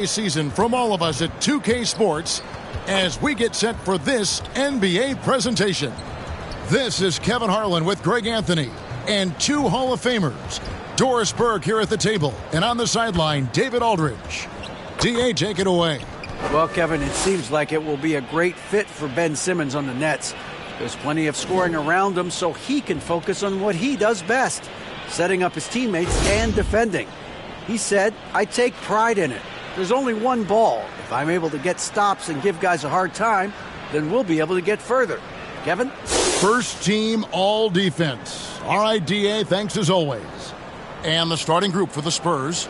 Season from all of us at 2K Sports as we get set for this NBA presentation. This is Kevin Harlan with Greg Anthony and two Hall of Famers. Doris Burke here at the table, and on the sideline, David Aldridge. DA, take it away. Well, Kevin, it seems like it will be a great fit for Ben Simmons on the Nets. There's plenty of scoring around him so he can focus on what he does best, setting up his teammates and defending. He said, "I take pride in it. There's only one ball. If I'm able to get stops and give guys a hard time, then we'll be able to get further." Kevin? First team all defense. All right, DA, thanks as always. And the starting group for the Spurs.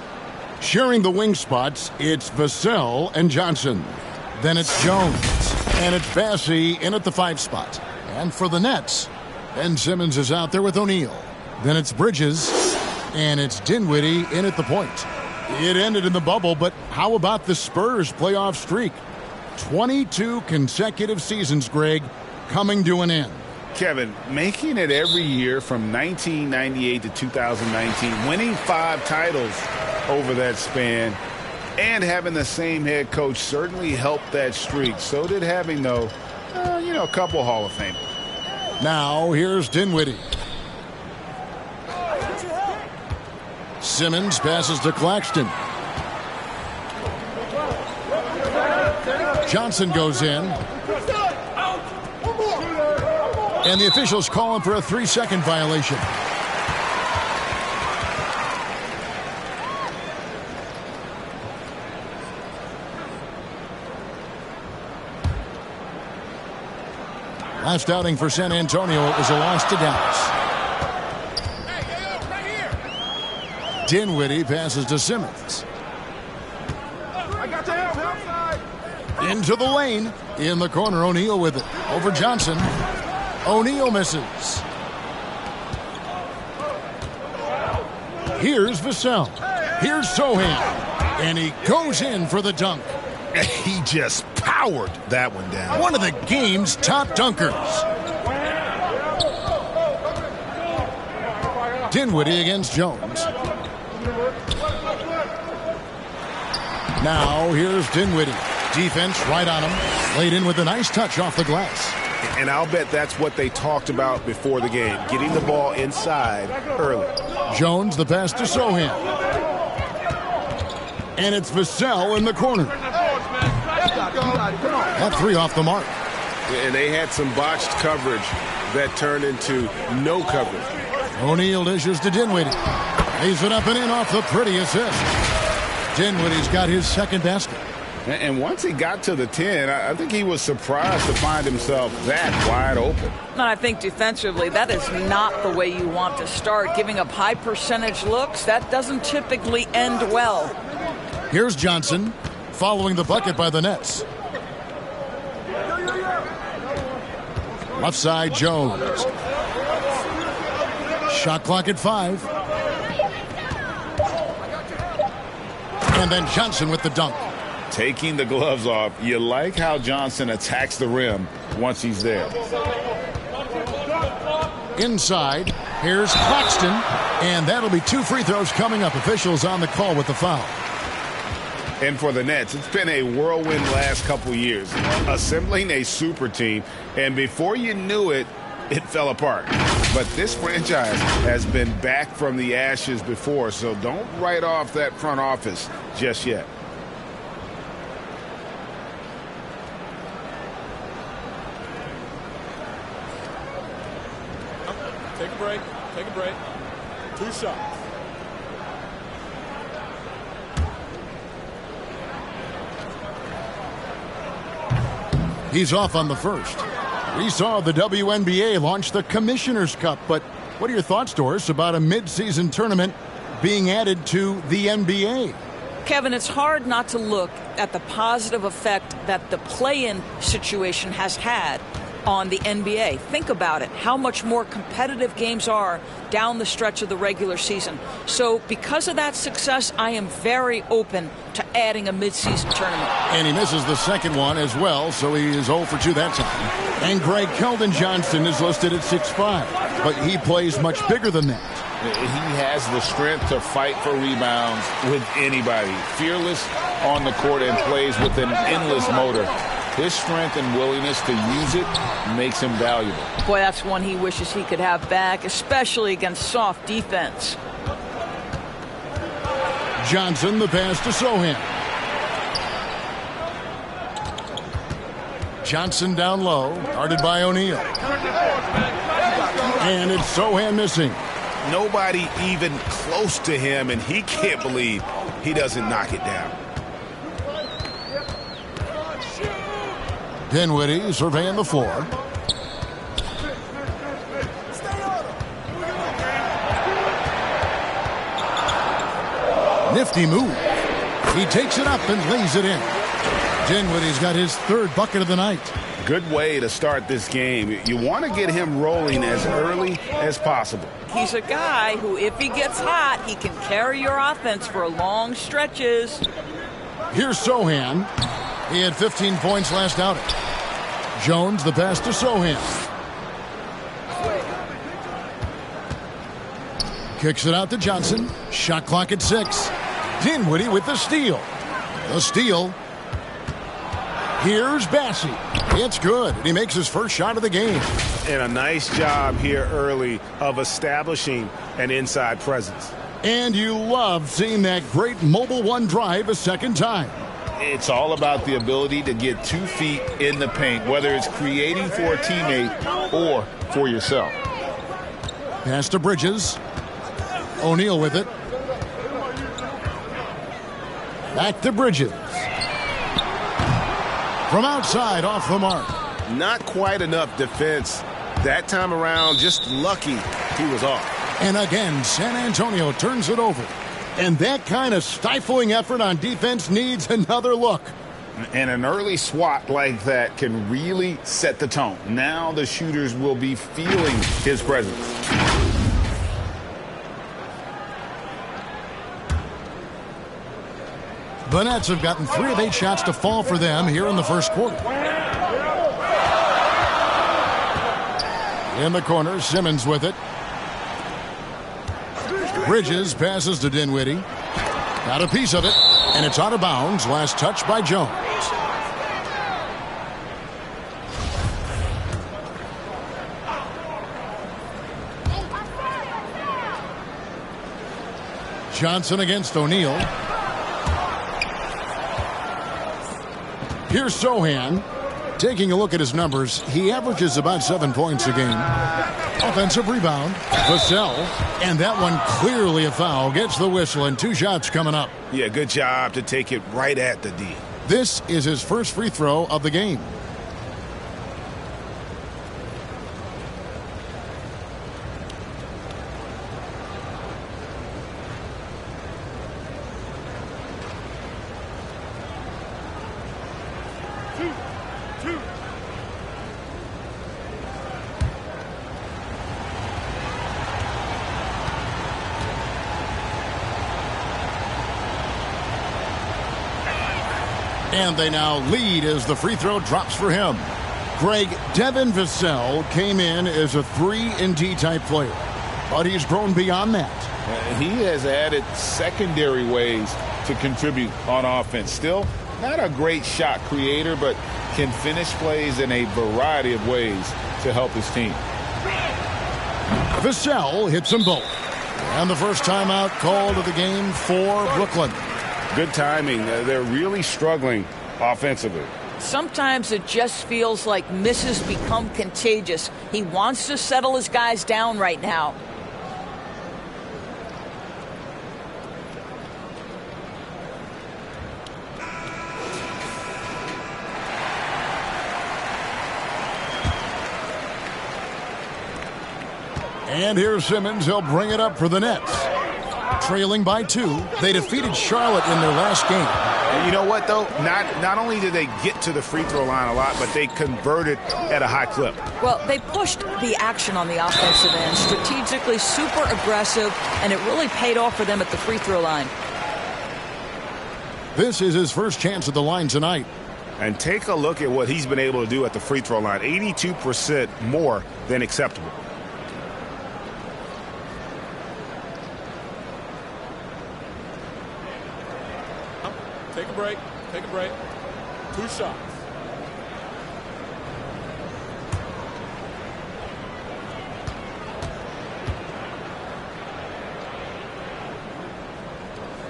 Sharing the wing spots, it's Vassell and Johnson. Then it's Jones. And it's Bassey in at the 5 spot. And for the Nets, Ben Simmons is out there with O'Neal. Then it's Bridges. And it's Dinwiddie in at the point. It ended in the bubble, but how about the Spurs playoff streak? 22 consecutive seasons, Greg, coming to an end. Kevin, making it every year from 1998 to 2019, winning 5 titles over that span, and having the same head coach certainly helped that streak. So did having, though, a couple Hall of Famers. Now, here's Dinwiddie. Simmons passes to Claxton. Johnson goes in. And the officials call him for a 3-second violation. Last outing for San Antonio, it was a loss to Dallas. Dinwiddie passes to Simmons. Into the lane. In the corner, O'Neal with it. Over Johnson. O'Neal misses. Here's Vassell. Here's Sohan. And he goes in for the dunk. He just powered that one down. One of the game's top dunkers. Dinwiddie against Jones. Now here's Dinwiddie. Defense right on him. Laid in with a nice touch off the glass. And I'll bet that's what they talked about before the game. Getting the ball inside early. Jones the pass to Sohan. And it's Vassell in the corner. That 3 off the mark. And they had some botched coverage that turned into no coverage. O'Neal dishes to Dinwiddie. Lays it up and in off the pretty assist. Dinwiddie's got his second basket. And once he got to the 10, I think he was surprised to find himself that wide open. And I think defensively, that is not the way you want to start. Giving up high percentage looks, that doesn't typically end well. Here's Johnson following the bucket by the Nets. Left side, Jones. Shot clock at 5. And then Johnson with the dunk. Taking the gloves off. You like how Johnson attacks the rim once he's there. Inside, here's Claxton. And that'll be 2 free throws coming up. Officials on the call with the foul. And for the Nets, it's been a whirlwind last couple years. Assembling a super team, and before you knew it, it fell apart. But this franchise has been back from the ashes before, so don't write off that front office just yet. Take a break. Take a break. 2 shots. He's off on the first. We saw the WNBA launch the Commissioner's Cup, but what are your thoughts, Doris, about a mid-season tournament being added to the NBA? Kevin, it's hard not to look at the positive effect that the play-in situation has had on the NBA. Think about it, how much more competitive games are down the stretch of the regular season. So because of that success, I am very open to adding a midseason tournament. And he misses the second one as well, so he is 0 for 2 that time. And Greg Keldon Johnson is listed at 6'5", but he plays much bigger than that. He has the strength to fight for rebounds with anybody. Fearless on the court and plays with an endless motor. His strength and willingness to use it makes him valuable. Boy, that's one he wishes he could have back, especially against soft defense. Johnson, the pass to Sohan. Johnson down low, guarded by O'Neal. And it's Sohan missing. Nobody even close to him, and he can't believe he doesn't knock it down. Dinwiddie surveying the floor. Nifty move. He takes it up and lays it in. Dinwiddie's got his third bucket of the night. Good way to start this game. You want to get him rolling as early as possible. He's a guy who, if he gets hot, he can carry your offense for long stretches. Here's Sohan. He had 15 points last outing. Jones, the pass to Sohan. Kicks it out to Johnson. Shot clock at 6. Dinwiddie with the steal. The steal. Here's Bassey. It's good. He makes his first shot of the game. And a nice job here early of establishing an inside presence. And you love seeing that great mobile one drive a second time. It's all about the ability to get 2 feet in the paint, whether it's creating for a teammate or for yourself. Pass to Bridges. O'Neal with it. Back to Bridges. From outside, off the mark. Not quite enough defense. That time around, just lucky he was off. And again, San Antonio turns it over. And that kind of stifling effort on defense needs another look. And an early swat like that can really set the tone. Now the shooters will be feeling his presence. The Nets have gotten 3 of 8 shots to fall for them here in the first quarter. In the corner, Simmons with it. Bridges passes to Dinwiddie. Got a piece of it, and it's out of bounds. Last touch by Jones. Johnson against O'Neal. Here's Sohan. Taking a look at his numbers, he averages about 7 points a game. Offensive rebound. Vassell. And that one clearly a foul. Gets the whistle, and 2 shots coming up. Yeah, good job to take it right at the D. This is his first free throw of the game. And they now lead as the free throw drops for him. Greg, Devin Vassell came in as a 3-and-D type player, but he's grown beyond that. He has added secondary ways to contribute on offense. Still not a great shot creator, but can finish plays in a variety of ways to help his team. Vassell hits them both. And the first timeout called of the game for Brooklyn. Good timing. They're really struggling offensively. Sometimes it just feels like misses become contagious. He wants to settle his guys down right now. And here's Simmons. He'll bring it up for the Nets. Trailing by 2, they defeated Charlotte in their last game. And you know what, though? Not only did they get to the free throw line a lot, but they converted at a high clip. Well, they pushed the action on the offensive end, strategically super aggressive, and it really paid off for them at the free throw line. This is his first chance at the line tonight. And take a look at what he's been able to do at the free throw line. 82% more than acceptable. break. Take a break. 2 shots.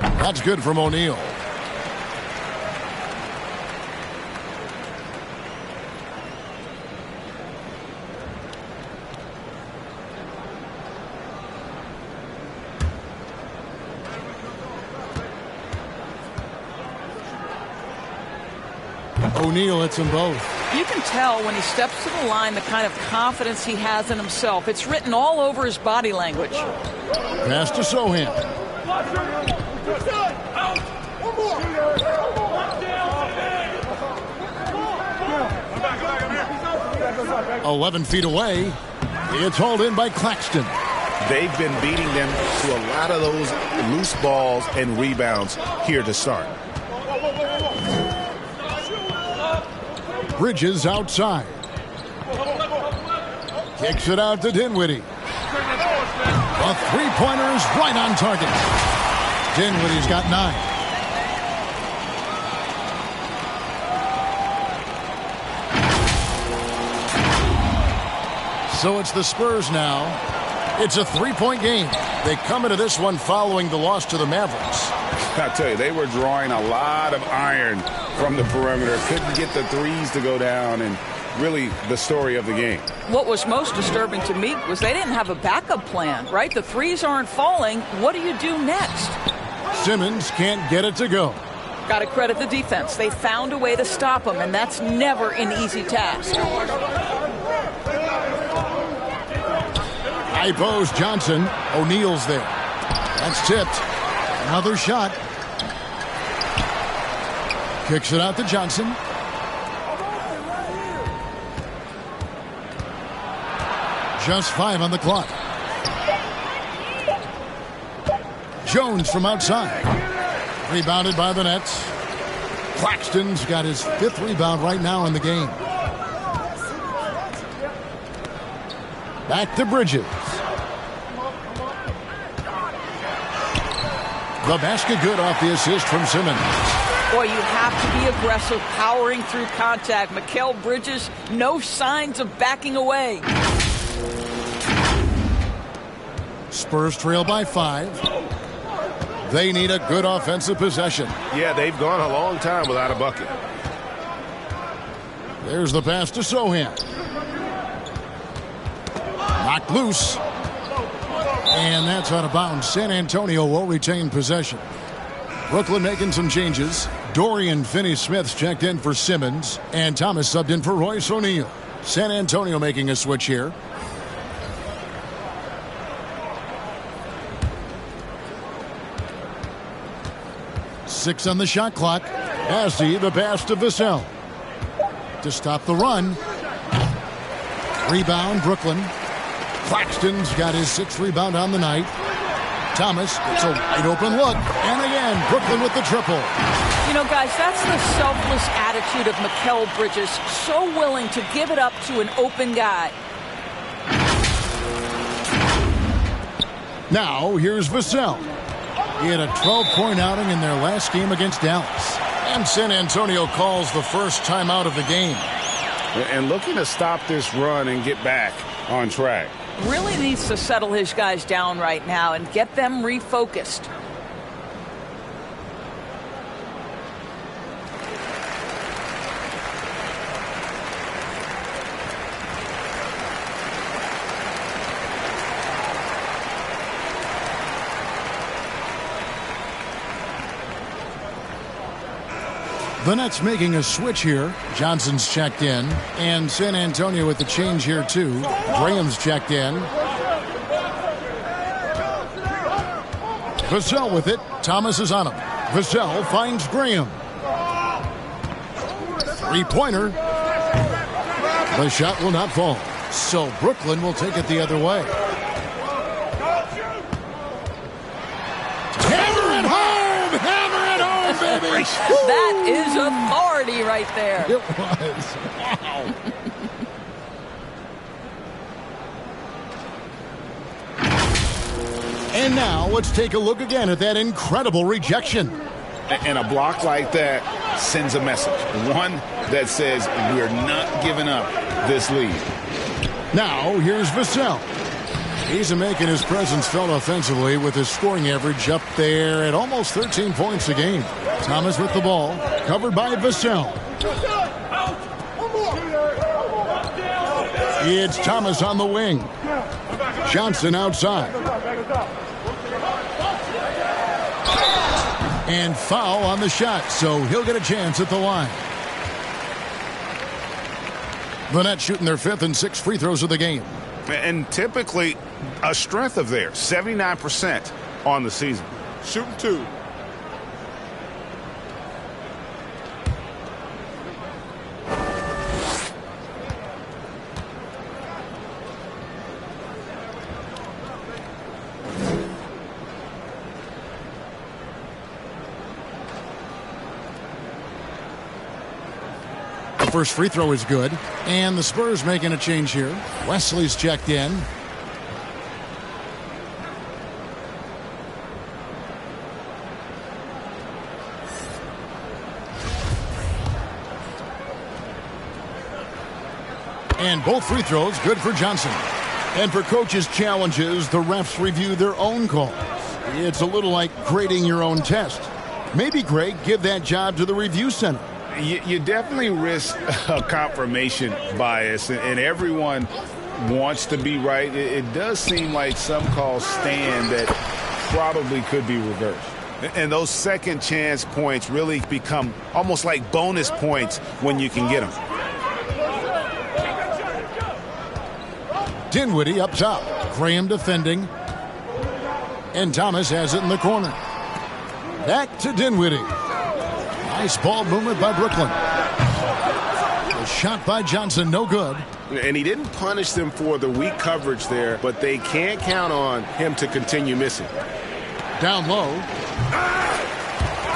That's good from O'Neal. O'Neal hits them both. You can tell when he steps to the line the kind of confidence he has in himself. It's written all over his body language. Pass to Sohan. 11 feet away. It's hauled in by Claxton. They've been beating them to a lot of those loose balls and rebounds here to start. Bridges outside. Kicks it out to Dinwiddie. A three-pointer is right on target. Dinwiddie's got 9. So it's the Spurs now. It's a 3-point game. They come into this one following the loss to the Mavericks. I tell you, they were drawing a lot of iron from the perimeter. Couldn't get the threes to go down, and really the story of the game. What was most disturbing to me was they didn't have a backup plan, right? The threes aren't falling. What do you do next? Simmons can't get it to go. Got to credit the defense. They found a way to stop him, and that's never an easy task. High post Johnson. O'Neal's there. That's tipped. Another shot. Kicks it out to Johnson. Just 5 on the clock. Jones from outside. Rebounded by the Nets. Claxton's got his 5th rebound right now in the game. Back to Bridges. The basket good off the assist from Simmons. Boy, you have to be aggressive, powering through contact. Mikal Bridges, no signs of backing away. Spurs trail by 5. They need a good offensive possession. Yeah, they've gone a long time without a bucket. There's the pass to Sohan. Knocked loose. And that's out of bounds. San Antonio will retain possession. Brooklyn making some changes. Dorian Finney-Smith's checked in for Simmons. And Thomas subbed in for Royce O'Neal. San Antonio making a switch here. Six on the shot clock. Passy, the pass to Vassell. To stop the run. Rebound, Brooklyn. Claxton's got his 6th rebound on the night. Thomas gets a wide open look. And again, Brooklyn with the triple. You know, guys, that's the selfless attitude of Mikal Bridges. So willing to give it up to an open guy. Now, here's Vassell. He had a 12-point outing in their last game against Dallas. And San Antonio calls the first timeout of the game. And looking to stop this run and get back on track. Really needs to settle his guys down right now and get them refocused. The Nets making a switch here. Johnson's checked in. And San Antonio with the change here, too. Graham's checked in. Vassell with it. Thomas is on him. Vassell finds Graham. 3-pointer. The shot will not fall. So Brooklyn will take it the other way. Hammer it home! Hammer it home, baby! That is authority right there. It was. Wow. And now let's take a look again at that incredible rejection. And a block like that sends a message. One that says we're not giving up this lead. Now, here's Vassell. He's making his presence felt offensively with his scoring average up there at almost 13 points a game. Thomas with the ball, covered by Vassell. It's Thomas on the wing. Johnson outside. And foul on the shot, so he'll get a chance at the line. The Nets shooting their 5th and 6th free throws of the game. And typically a strength of theirs, 79% on the season. Shooting 2. First free throw is good, and the Spurs making a change here. Wesley's checked in. And both free throws good for Johnson. And for coaches' challenges, the refs review their own calls. It's a little like grading your own test. Maybe, Greg, give that job to the review center. You definitely risk a confirmation bias, and everyone wants to be right. It does seem like some calls stand that probably could be reversed. And those second chance points really become almost like bonus points when you can get them. Dinwiddie up top. Graham defending. And Thomas has it in the corner. Back to Dinwiddie. Nice ball movement by Brooklyn. A shot by Johnson, no good. And he didn't punish them for the weak coverage there, but they can't count on him to continue missing. Down low.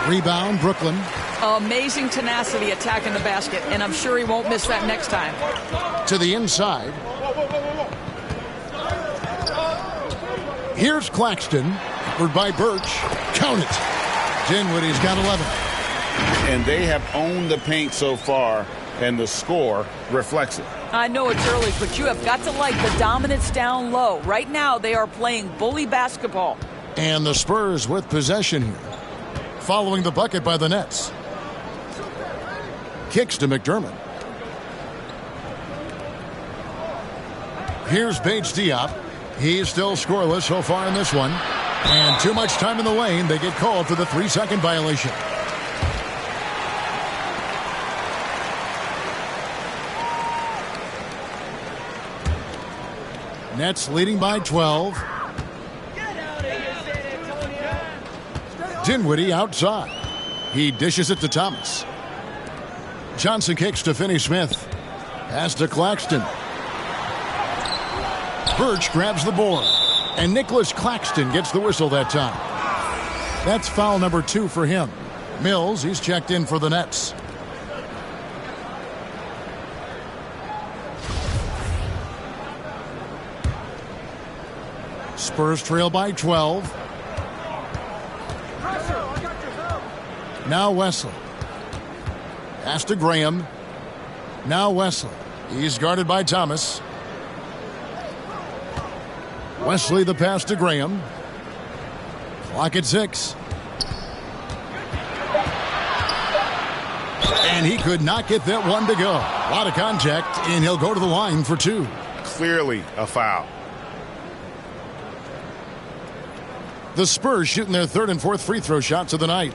Rebound, Brooklyn. Amazing tenacity attacking the basket, and I'm sure he won't miss that next time. To the inside. Here's Claxton. Covered by Birch. Count it. Dinwiddie's got 11. And they have owned the paint so far, and the score reflects it. I know it's early, but you have got to like the dominance down low. Right now, they are playing bully basketball. And the Spurs with possession here. Following the bucket by the Nets. Kicks to McDermott. Here's Bates Diop. He's still scoreless so far in this one. And too much time in the lane. They get called for the 3-second violation. Nets leading by 12. Dinwiddie outside. He dishes it to Thomas. Johnson kicks to Finney-Smith. Pass to Claxton. Birch grabs the board. And Nicholas Claxton gets the whistle that time. That's foul number 2 for him. Mills, he's checked in for the Nets. Spurs trail by 12. Now Wesley. Pass to Graham. Now Wesley. He's guarded by Thomas. Wesley the pass to Graham. Clock at 6. And he could not get that one to go. A lot of contact, and he'll go to the line for 2. Clearly a foul. The Spurs shooting their 3rd and 4th free throw shots of the night.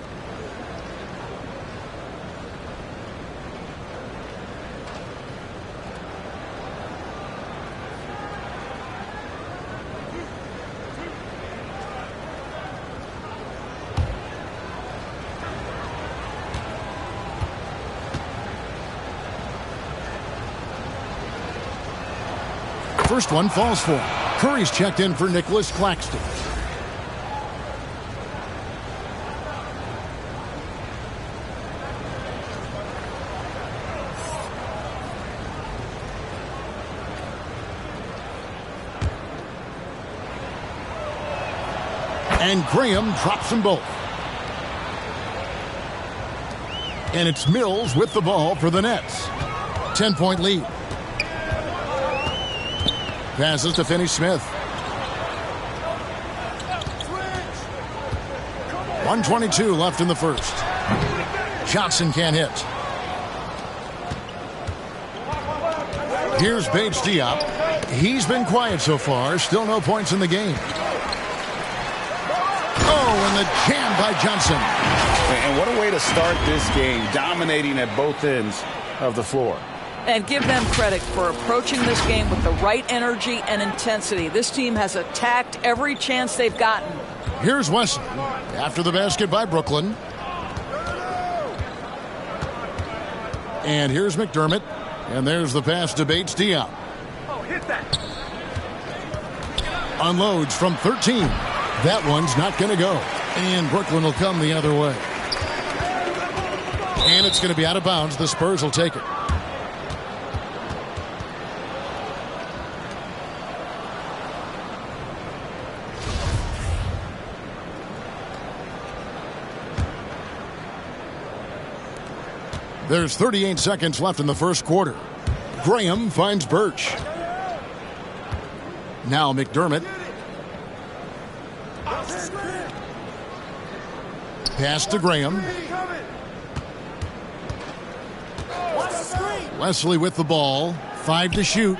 First one falls for him. Curry's checked in for Nicholas Claxton. And Graham drops them both. And it's Mills with the ball for the Nets. 10-point lead. Passes to Finney-Smith. 1:22 left in the first. Johnson can't hit. Here's Bates Diop. He's been quiet so far. Still no points in the game. Oh, and the jam by Johnson. And what a way to start this game, dominating at both ends of the floor. And give them credit for approaching this game with the right energy and intensity. This team has attacked every chance they've gotten. Here's Wesley after the basket by Brooklyn. And here's McDermott. And there's the pass to Bates Diop. Oh, hit that. Unloads from 13. That one's not going to go. And Brooklyn will come the other way. And it's going to be out of bounds. The Spurs will take it. There's 38 seconds left in the first quarter. Graham finds Birch. Now McDermott. Pass to Graham. Wesley with the ball. 5 to shoot.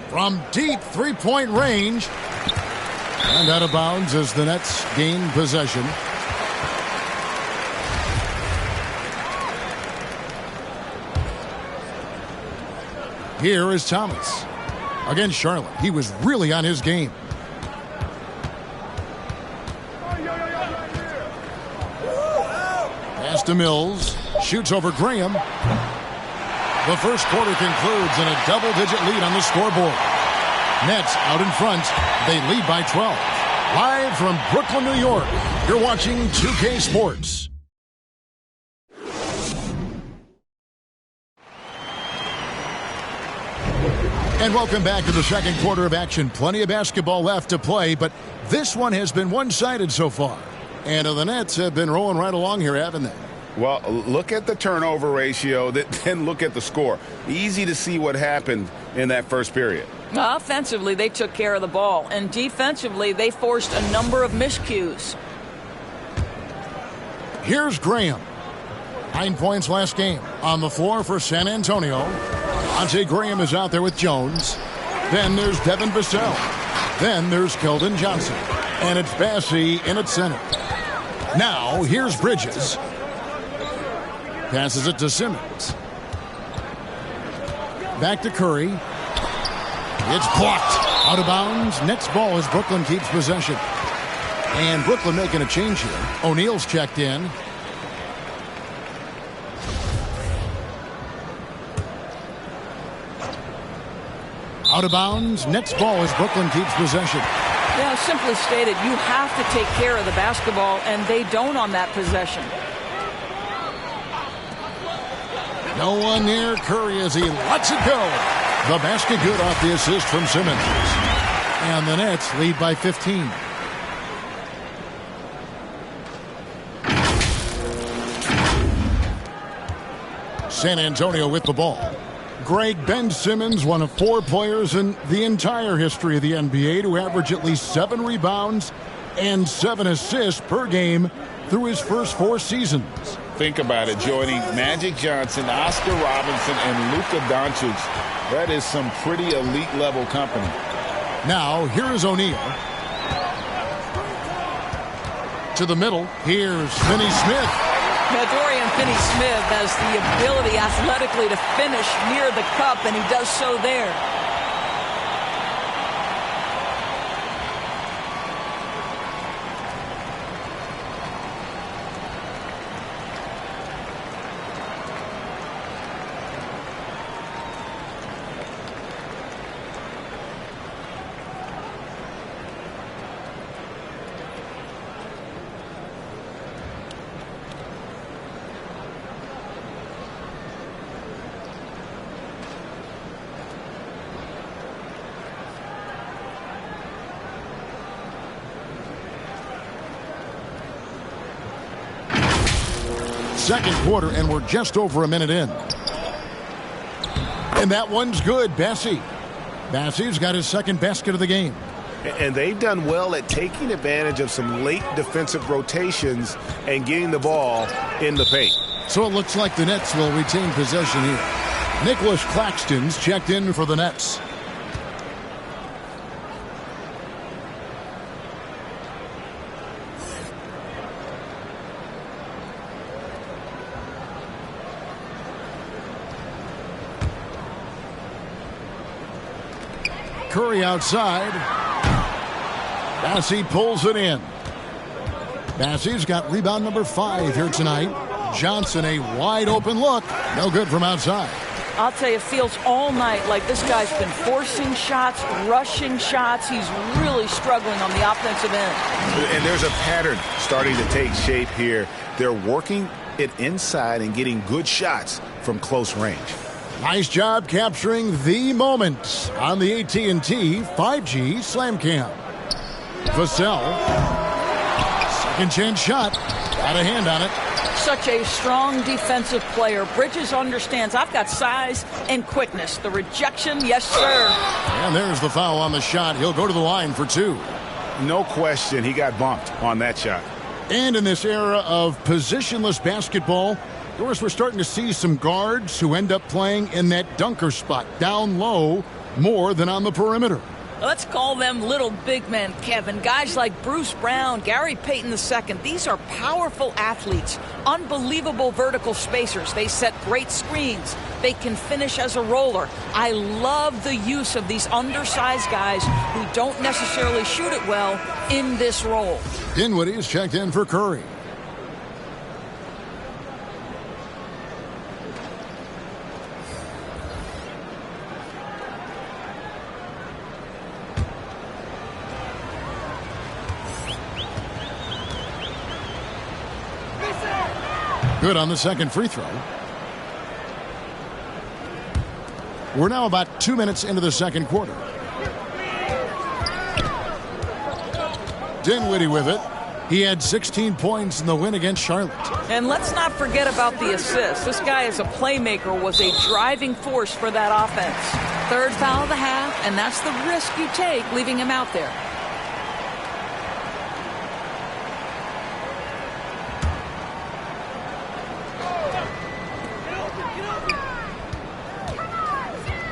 From deep three-point range. And out of bounds as the Nets gain possession. Here is Thomas. Against Charlotte, he was really on his game. Pass to Mills. Shoots over Graham. The first quarter concludes in a double-digit lead on the scoreboard. Nets out in front. They lead by 12. Live from Brooklyn, New York, you're watching 2K Sports. And welcome back to the second quarter of action. Plenty of basketball left to play, but this one has been one-sided so far. And the Nets have been rolling right along here, haven't they? Well, look at the turnover ratio, then look at the score. Easy to see what happened in that first period. Offensively, they took care of the ball. And defensively, they forced a number of miscues. Here's Graham. 9 points last game. On the floor for San Antonio. Ante Graham is out there with Jones. Then there's Devin Vassell. Then there's Keldon Johnson. And it's Bassey in at center. Now, here's Bridges. Passes it to Simmons. Back to Curry. It's blocked. Out of bounds. Nets ball as Brooklyn keeps possession. And Brooklyn making a change here. O'Neal's checked in. Out of bounds. Nets ball as Brooklyn keeps possession. Yeah, simply stated, you have to take care of the basketball, and they don't on that possession. No one near Curry as he lets it go. The basket good off the assist from Simmons. And the Nets lead by 15. San Antonio with the ball. Greg, Ben Simmons, one of 4 players in the entire history of the NBA to average at least 7 rebounds and 7 assists per game through his first 4 seasons. Think about it, joining Magic Johnson, Oscar Robinson, and Luka Doncic. That is some pretty elite-level company. Now, here is O'Neal. To the middle, here's Finney-Smith. Now, Dorian Finney-Smith has the ability athletically to finish near the cup, and he does so there. Second quarter, and we're just over a minute in. And that one's good. Bassey's got his second basket of the game. And they've done well at taking advantage of some late defensive rotations and getting the ball in the paint. So it looks like the Nets will retain possession here. Nicholas Claxton's checked in for the Nets. Curry outside. Bassey pulls it in. Bassey's got rebound number 5 here tonight. Johnson, a wide open look. No good from outside. I'll tell you, it feels all night like this guy's been forcing shots, rushing shots. He's really struggling on the offensive end. And there's a pattern starting to take shape here. They're working it inside and getting good shots from close range. Nice job capturing the moment on the AT&T 5G Slam Cam. Vassell. Second chance shot. Got a hand on it. Such a strong defensive player. Bridges understands I've got size and quickness. The rejection, yes, sir. And there's the foul on the shot. He'll go to the line for 2. No question he got bumped on that shot. And in this era of positionless basketball, of course, we're starting to see some guards who end up playing in that dunker spot down low more than on the perimeter. Let's call them little big men, Kevin. Guys like Bruce Brown, Gary Payton II. These are powerful athletes, unbelievable vertical spacers. They set great screens. They can finish as a roller. I love the use of these undersized guys who don't necessarily shoot it well in this role. Dinwiddie's checked in for Curry. Good on the second free throw. We're now about 2 minutes into the second quarter. Dinwiddie with it. He had 16 points in the win against Charlotte. And let's not forget about the assist. This guy as a playmaker was a driving force for that offense. Third foul of the half, and that's the risk you take leaving him out there.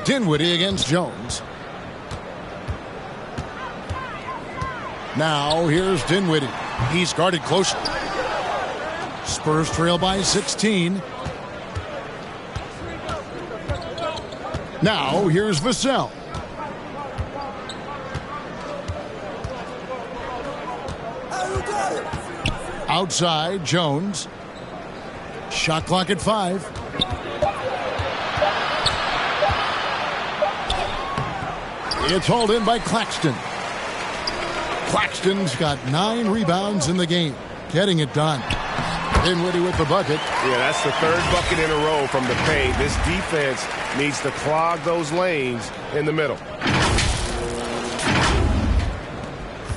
Dinwiddie against Jones. Now here's Dinwiddie. He's guarded closely. Spurs trail by 16. Now here's Vassell. Outside, Jones. Shot clock at 5. It's hauled in by Claxton. Claxton's got 9 rebounds in the game. Getting it done. Dinwiddie with the bucket. Yeah, that's the third bucket in a row from the paint. This defense needs to clog those lanes in the middle.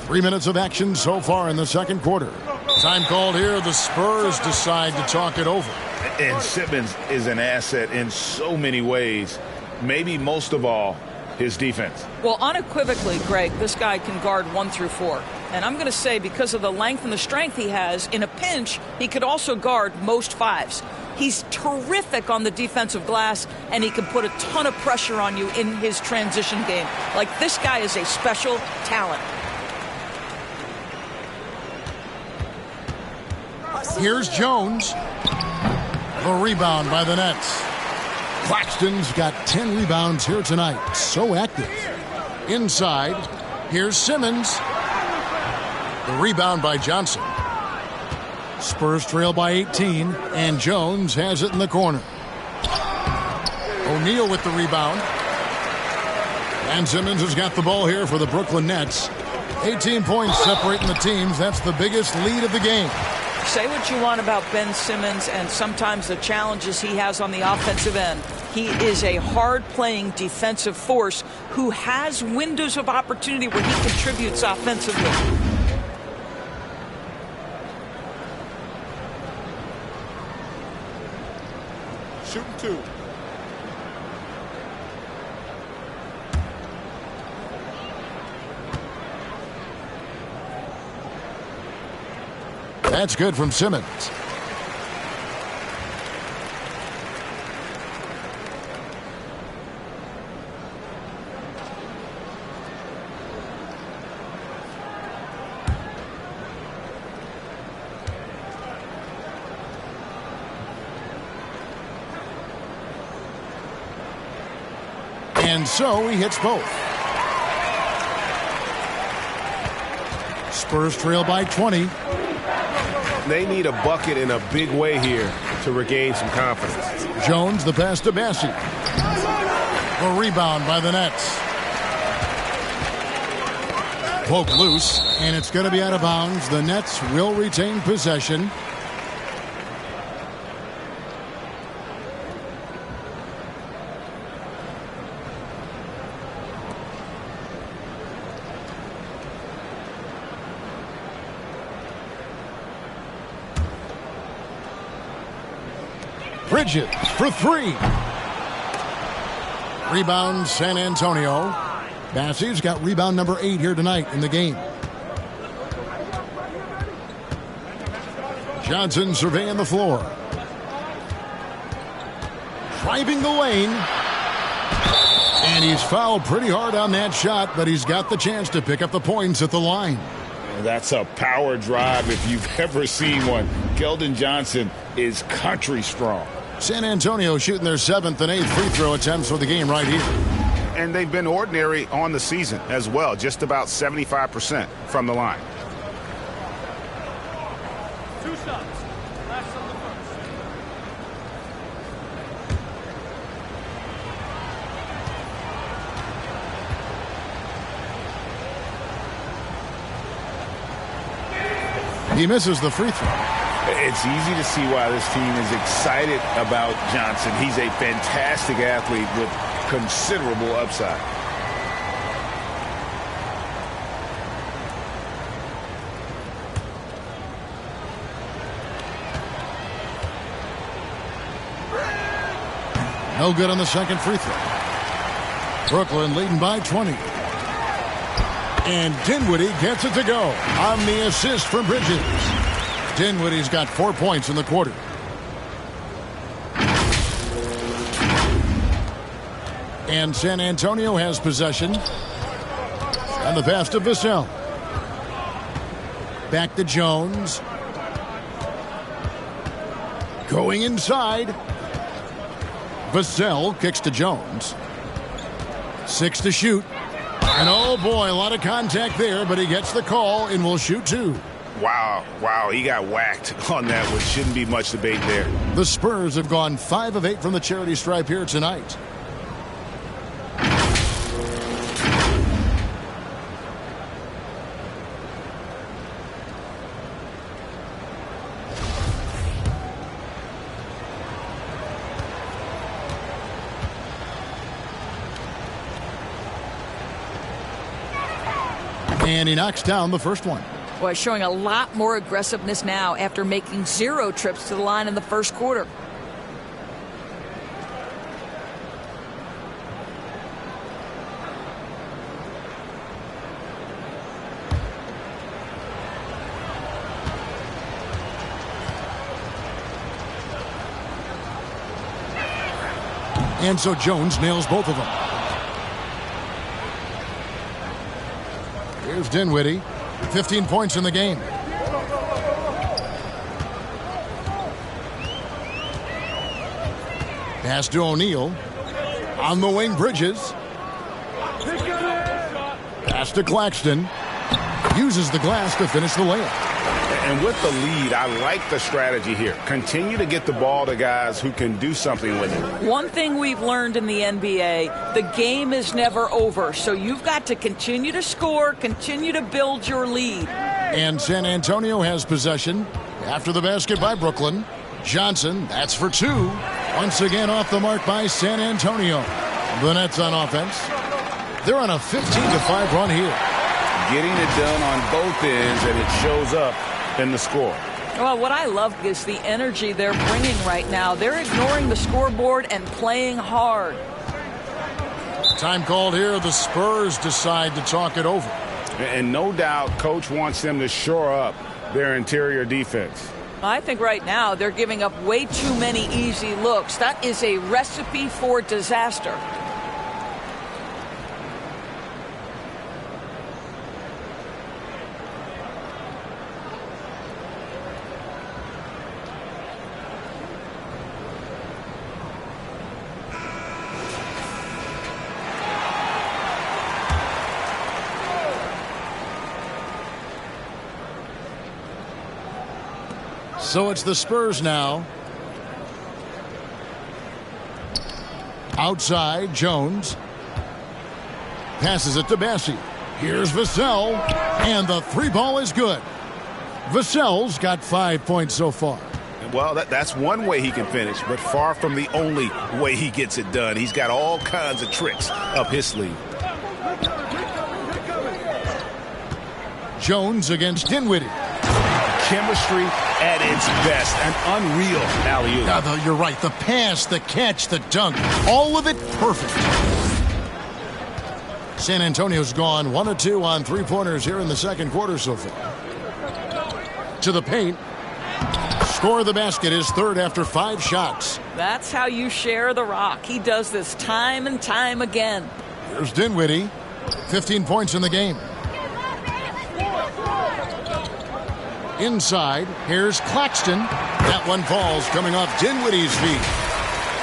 3 minutes of action so far in the second quarter. Time called here. The Spurs decide to talk it over. And Simmons is an asset in so many ways. Maybe most of all, his defense. Well, unequivocally, Greg, this guy can guard 1 through 4. And I'm going to say because of the length and the strength he has, in a pinch, he could also guard most 5s. He's terrific on the defensive glass, and he can put a ton of pressure on you in his transition game. Like, this guy is a special talent. Here's Jones. The rebound by the Nets. Claxton's got 10 rebounds here tonight. So active. Inside, here's Simmons. The rebound by Johnson. Spurs trail by 18, and Jones has it in the corner. O'Neal with the rebound. And Simmons has got the ball here for the Brooklyn Nets. 18 points separating the teams. That's the biggest lead of the game. Say what you want about Ben Simmons and sometimes the challenges he has on the offensive end. He is a hard-playing defensive force who has windows of opportunity where he contributes offensively. shooting 2. That's good from Simmons. And so he hits both. Spurs trail by 20. They need a bucket in a big way here to regain some confidence. Jones, the pass to Bassey. A rebound by the Nets. Poke loose, and it's going to be out of bounds. The Nets will retain possession. Bridges for 3. Rebound San Antonio. Bassey's got rebound number 8 here tonight in the game. Johnson surveying the floor. Driving the lane. And he's fouled pretty hard on that shot, but he's got the chance to pick up the points at the line. That's a power drive if you've ever seen one. Keldon Johnson is country strong. San Antonio shooting their 7th and 8th free throw attempts for the game right here. And they've been ordinary on the season as well, just about 75% from the line. 2 shots. Last on the first. He misses the free throw. It's easy to see why this team is excited about Johnson. He's a fantastic athlete with considerable upside. No good on the second free throw. Brooklyn leading by 20. And Dinwiddie gets it to go on the assist from Bridges. Dinwiddie's got 4 points in the quarter. And San Antonio has possession. And the pass to Vassell. Back to Jones. Going inside. Vassell kicks to Jones. 6 to shoot. And oh boy, a lot of contact there, but he gets the call and will shoot 2. Wow, he got whacked on that one. Shouldn't be much debate there. The Spurs have gone 5 of 8 from the charity stripe here tonight. And he knocks down the first one. Boy, showing a lot more aggressiveness now after making 0 trips to the line in the first quarter. And so Jones nails both of them. Here's Dinwiddie. 15 points in the game. Pass to O'Neal. On the wing, Bridges. Pass to Claxton. Uses the glass to finish the layup. And with the lead, I like the strategy here. Continue to get the ball to guys who can do something with it. One thing we've learned in the NBA, the game is never over. So you've got to continue to score, continue to build your lead. And San Antonio has possession after the basket by Brooklyn. Johnson, that's for 2. Once again off the mark by San Antonio. The Nets on offense. They're on a 15-5 run here. Getting it done on both ends, and it shows up in the score. Well, what I love is the energy they're bringing right now. They're ignoring the scoreboard and playing hard. Time called here. The Spurs decide to talk it over. And no doubt, Coach wants them to shore up their interior defense. I think right now they're giving up way too many easy looks. That is a recipe for disaster. So it's the Spurs now. Outside, Jones. Passes it to Bessie. Here's Vassell. And the three ball is good. Vassell's got 5 points so far. Well, that's one way he can finish, but far from the only way he gets it done. He's got all kinds of tricks up his sleeve. Jones against Dinwiddie. Chemistry at its best. An unreal alley-oop. Yeah, you're right. The pass, the catch, the dunk. All of it perfect. San Antonio's gone 1 of 2 on three-pointers here in the second quarter so far. To the paint. Score the basket is third after 5 shots. That's how you share the rock. He does this time and time again. Here's Dinwiddie. 15 points in the game. Inside, here's Claxton. That one falls coming off Dinwiddie's feet.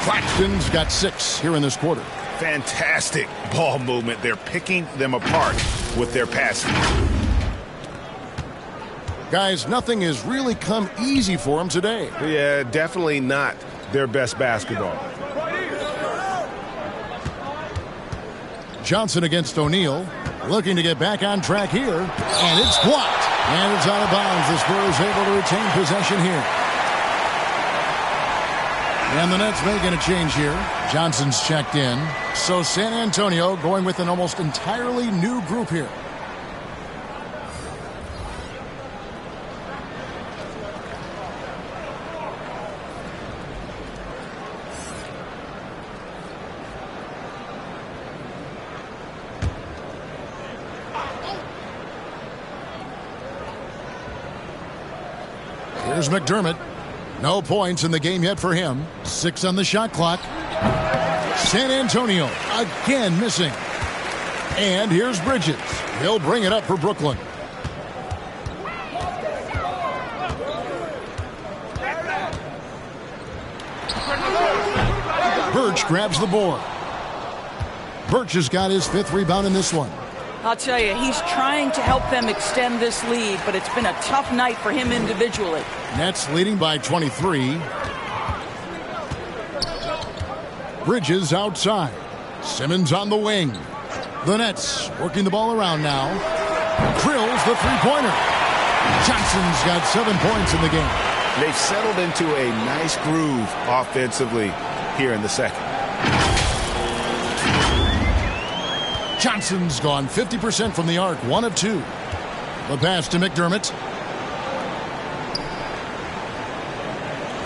Claxton's got 6 here in this quarter. Fantastic ball movement. They're picking them apart with their passing. Guys, nothing has really come easy for them today. Yeah, definitely not their best basketball. Johnson against O'Neal. Looking to get back on track here. And it's blocked. And it's out of bounds. The Spurs able to retain possession here. And the Nets making a change here. Johnson's checked in. So San Antonio going with an almost entirely new group here. Here's McDermott. No points in the game yet for him. 6 on the shot clock. San Antonio again missing. And here's Bridges. He'll bring it up for Brooklyn. Birch grabs the board. Birch has got his 5th rebound in this one. I'll tell you, he's trying to help them extend this lead, but it's been a tough night for him individually. Nets leading by 23. Bridges outside. Simmons on the wing. The Nets working the ball around now. Drills the three-pointer. Johnson's got 7 points in the game. They've settled into a nice groove offensively here in the second. Johnson's gone 50% from the arc, 1 of 2. The pass to McDermott.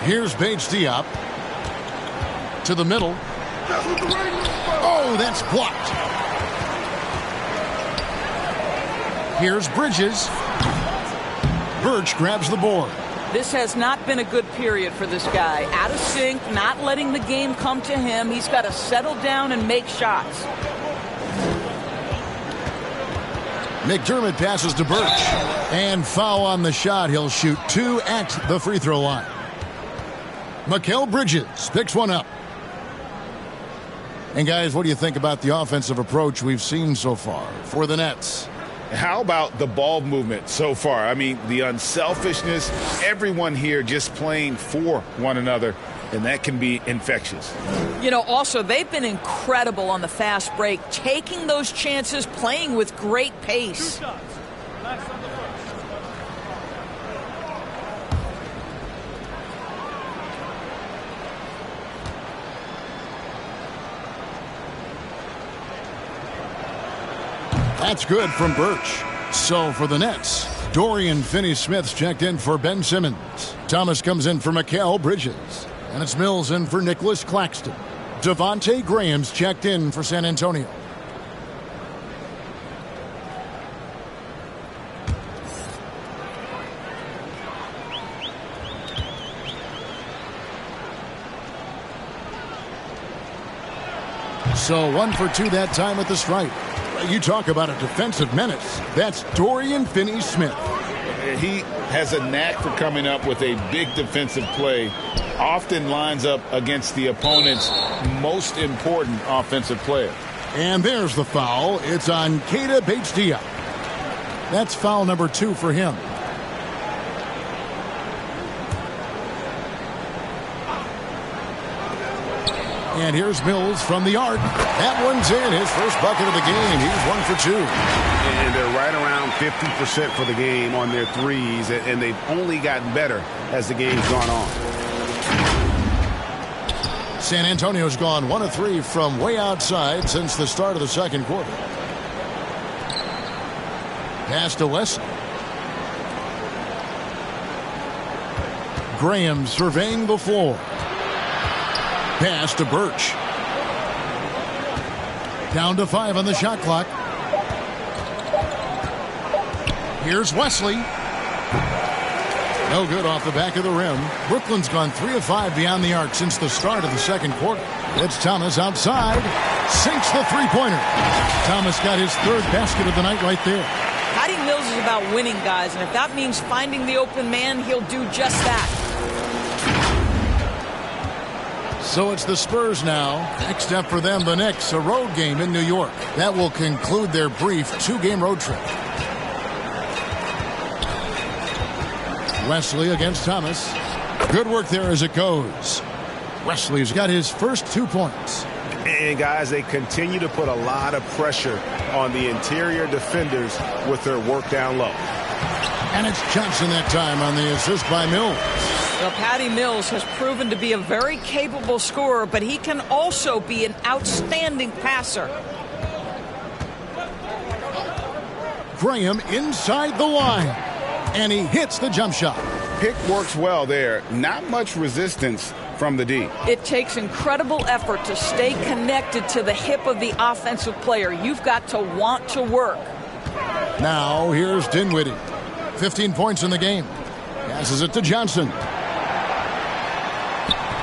Here's Bates Diop. To the middle. Oh, that's blocked. Here's Bridges. Birch grabs the board. This has not been a good period for this guy. Out of sync, not letting the game come to him. He's got to settle down and make shots. McDermott passes to Birch. And foul on the shot. He'll shoot 2 at the free throw line. Mikal Bridges picks one up. And guys, what do you think about the offensive approach we've seen so far for the Nets? How about the ball movement so far? I mean, the unselfishness, everyone here just playing for one another, and that can be infectious. You know, also, they've been incredible on the fast break, taking those chances, playing with great pace. That's good from Birch. So for the Nets, Dorian Finney-Smith's checked in for Ben Simmons. Thomas comes in for Mikal Bridges. And it's Mills in for Nicholas Claxton. Devontae Graham's checked in for San Antonio. So 1 for 2 that time at the stripe. You talk about a defensive menace. That's Dorian Finney-Smith. He has a knack for coming up with a big defensive play. Often lines up against the opponent's most important offensive player. And there's the foul. It's on Keita Bates-Diop. That's foul number 2 for him. And here's Mills from the arc. That one's in. His first bucket of the game. He's 1 for 2. And they're right around 50% for the game on their threes. And they've only gotten better as the game's gone on. San Antonio's gone 1 of 3 from way outside since the start of the second quarter. Pass to Wesley. Graham surveying the floor. Pass to Birch. Down to 5 on the shot clock. Here's Wesley. No good off the back of the rim. Brooklyn's gone 3 of 5 beyond the arc since the start of the second quarter. It's Thomas outside. Sinks the three-pointer. Thomas got his 3rd basket of the night right there. Patty Mills is about winning, guys, and if that means finding the open man, he'll do just that. So it's the Spurs now. Next up for them, the Knicks, a road game in New York. That will conclude their brief 2-game road trip. Wesley against Thomas. Good work there as it goes. Wesley's got his first 2 points. And guys, they continue to put a lot of pressure on the interior defenders with their work down low. And it's Johnson that time on the assist by Mills. Well, Patty Mills has proven to be a very capable scorer, but he can also be an outstanding passer. Graham inside the line. And he hits the jump shot. Pick works well there. Not much resistance from the D. It takes incredible effort to stay connected to the hip of the offensive player. You've got to want to work. Now here's Dinwiddie. 15 points in the game. Passes it to Johnson.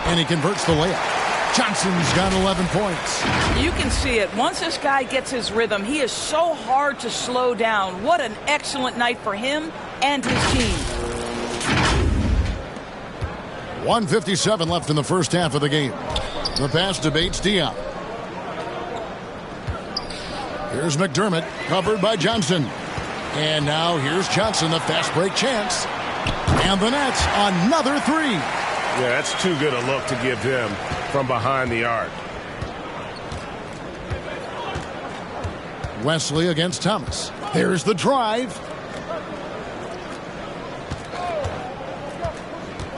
And he converts the layup. Johnson's got 11 points. You can see it. Once this guy gets his rhythm, he is so hard to slow down. What an excellent night for him and his team. 1:57 left in the first half of the game. The pass to Bates-Diop. Here's McDermott, covered by Johnson. And now here's Johnson, the fast break chance. And the Nets, another 3. Yeah, that's too good a look to give him from behind the arc. Wesley against Thomas. There's the drive.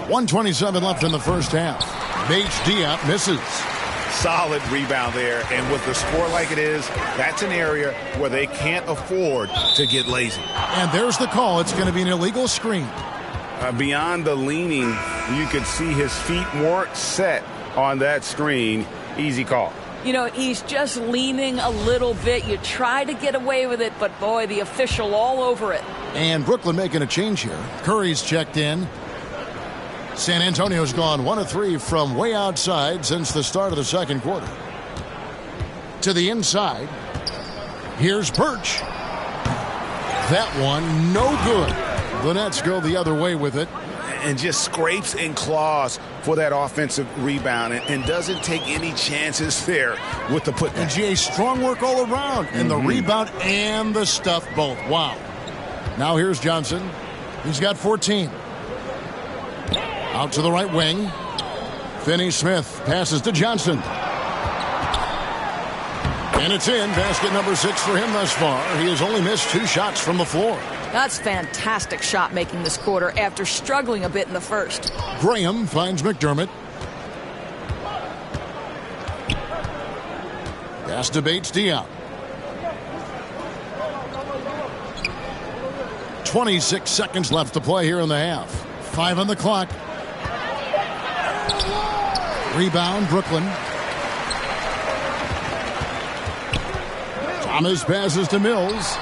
1:27 left in the first half. Bates-Diop misses. Solid rebound there, and with the score like it is, that's an area where they can't afford to get lazy. And there's the call. It's going to be an illegal screen. Beyond the leaning, you could see his feet weren't set on that screen. Easy call. You know, he's just leaning a little bit. You try to get away with it, but boy, the official all over it. And Brooklyn making a change here. Curry's checked in. San Antonio's gone 1 of 3 from way outside since the start of the second quarter. To the inside. Here's Birch. That one, no good. The Nets go the other way with it. And just scrapes and claws for that offensive rebound and doesn't take any chances there with the putback. And GA, strong work all around. And the rebound and the stuff both. Wow. Now here's Johnson. He's got 14. Out to the right wing. Finney-Smith passes to Johnson. And it's in. Basket number 6 for him thus far. He has only missed 2 shots from the floor. That's fantastic shot making this quarter after struggling a bit in the first. Graham finds McDermott. Pass to Bates-Diop. 26 seconds left to play here in the half. 5 on the clock. Rebound, Brooklyn. Thomas passes to Mills.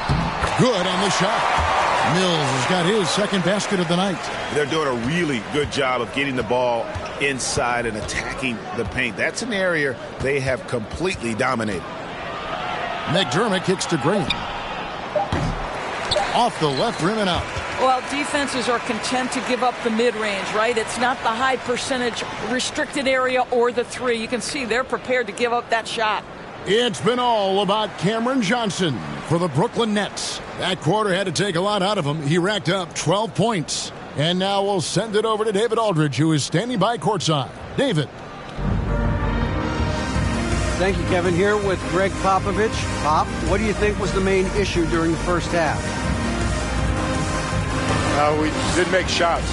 Good on the shot. Mills has got his second basket of the night. They're doing a really good job of getting the ball inside and attacking the paint. That's an area they have completely dominated. McDermott kicks to Green. Off the left rim and out. Well, defenses are content to give up the mid-range, right? It's not the high percentage restricted area or the three. You can see they're prepared to give up that shot. It's been all about Cameron Johnson for the Brooklyn Nets. That quarter had to take a lot out of him. He racked up 12 points. And now we'll send it over to David Aldridge, who is standing by courtside. David. Thank you, Kevin. Here with Greg Popovich. Pop, what do you think was the main issue during the first half? We didn't make shots.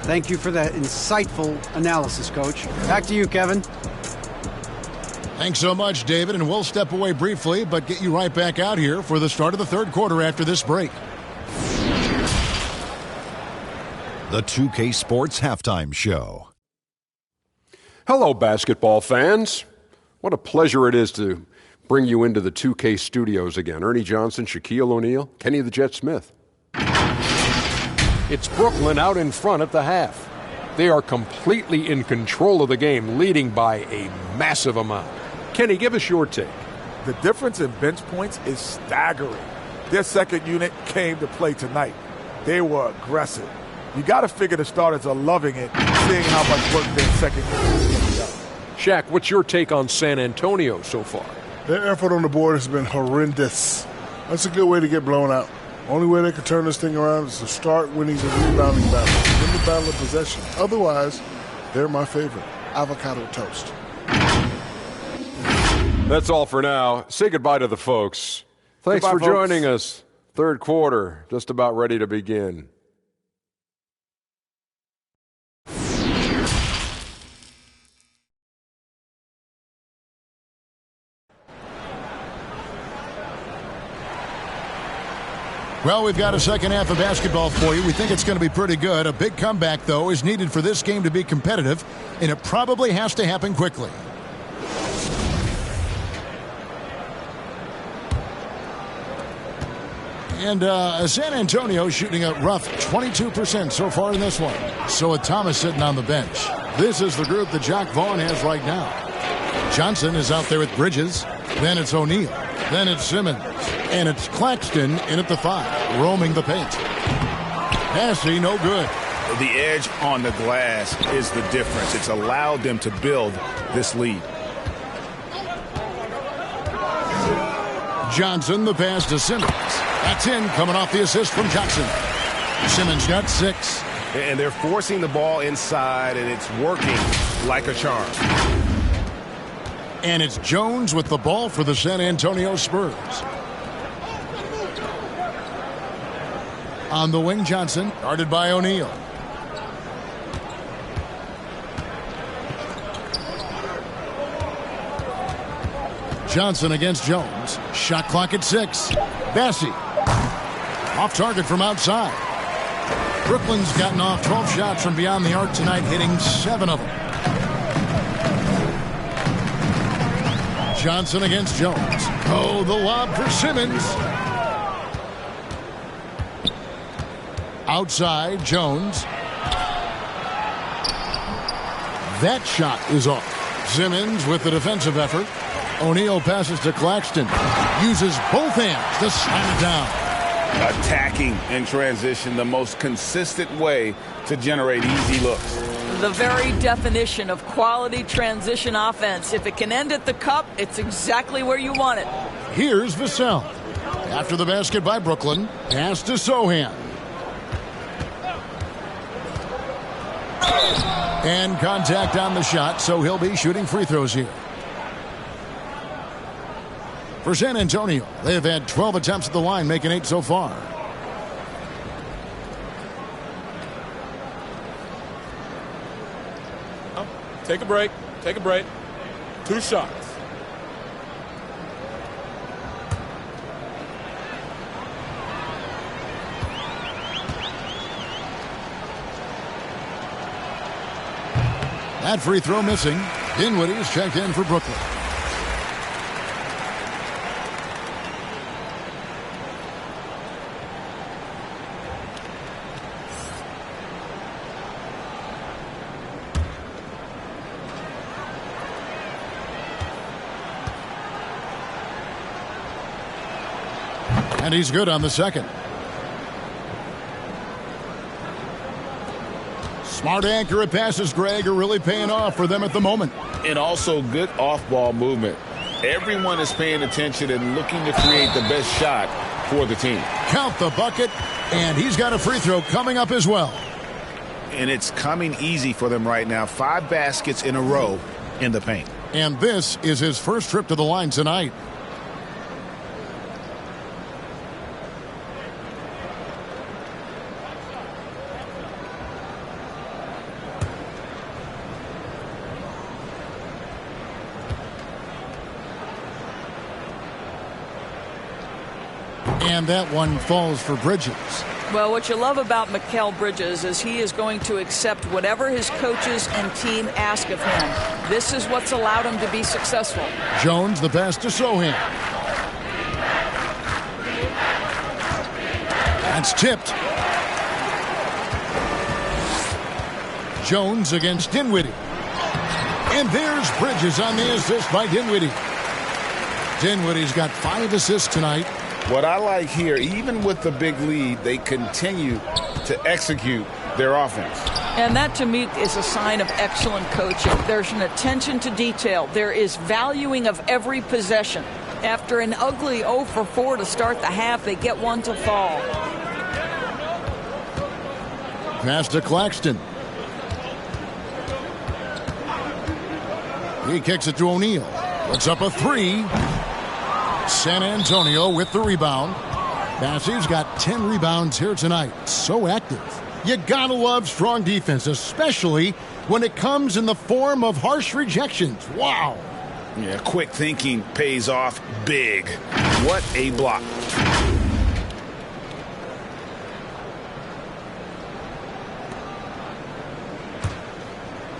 Thank you for that insightful analysis, Coach. Back to you, Kevin. Thanks so much, David, and we'll step away briefly, but get you right back out here for the start of the third quarter after this break. The 2K Sports Halftime Show. Hello, basketball fans. What a pleasure it is to bring you into the 2K studios again. Ernie Johnson, Shaquille O'Neal, Kenny the Jet Smith. It's Brooklyn out in front at the half. They are completely in control of the game, leading by a massive amount. Kenny, give us your take. The difference in bench points is staggering. Their second unit came to play tonight. They were aggressive. You got to figure the starters are loving it, seeing how much work their second unit is getting done. Shaq, what's your take on San Antonio so far? Their effort on the board has been horrendous. That's a good way to get blown out. Only way they can turn this thing around is to start winning the rebounding battle, win the battle of possession. Otherwise, they're my favorite. Avocado toast. That's all for now. Say goodbye to the folks. Thanks for joining us. Third quarter, just about ready to begin. Well, we've got a second half of basketball for you. We think it's going to be pretty good. A big comeback, though, is needed for this game to be competitive, and it probably has to happen quickly. And San Antonio shooting a rough 22% so far in this one. So with Thomas sitting on the bench, this is the group that Jacque Vaughn has right now. Johnson is out there with Bridges. Then it's O'Neal. Then it's Simmons. And it's Claxton in at the 5, roaming the paint. Passing, no good. The edge on the glass is the difference. It's allowed them to build this lead. Johnson, the pass to Simmons. That's in, coming off the assist from Jackson. Simmons got 6. And they're forcing the ball inside, and it's working like a charm. And it's Jones with the ball for the San Antonio Spurs. On the wing, Johnson, guarded by O'Neal. Johnson against Jones. Shot clock at 6. Bassey. Off target from outside. Brooklyn's gotten off 12 shots from beyond the arc tonight, hitting 7 of them. Johnson against Jones. Oh, the lob for Simmons. Outside, Jones. That shot is off. Simmons with the defensive effort. O'Neal passes to Claxton. Uses both hands to slam it down. Attacking in transition, the most consistent way to generate easy looks. The very definition of quality transition offense. If it can end at the cup, it's exactly where you want it. Here's Vassell. After the basket by Brooklyn, pass to Sohan. And contact on the shot, so he'll be shooting free throws here. For San Antonio, they have had 12 attempts at the line, making 8 so far. Take a break. Take a break. 2 shots. That free throw missing. Dinwiddie is checked in for Brooklyn. And he's good on the second. Smart, accurate passes, Greg, are really paying off for them at the moment. And also good off-ball movement. Everyone is paying attention and looking to create the best shot for the team. Count the bucket, and he's got a free throw coming up as well. And it's coming easy for them right now. 5 baskets in a row in the paint. And this is his first trip to the line tonight. And that one falls for Bridges. Well, what you love about Mikal Bridges is he is going to accept whatever his coaches and team ask of him. This is what's allowed him to be successful. Jones, the pass to Sohan. That's tipped. Jones against Dinwiddie. And there's Bridges on the assist by Dinwiddie. Dinwiddie's got 5 assists tonight. What I like here, even with the big lead, they continue to execute their offense. And that, to me, is a sign of excellent coaching. There's an attention to detail. There is valuing of every possession. After an ugly 0 for 4 to start the half, they get one to fall. Pass to Claxton. He kicks it to O'Neal. Puts up a 3. San Antonio with the rebound. Bassey's got 10 rebounds here tonight. So active. You gotta love strong defense, especially when it comes in the form of harsh rejections. Wow. Yeah, quick thinking pays off big. What a block.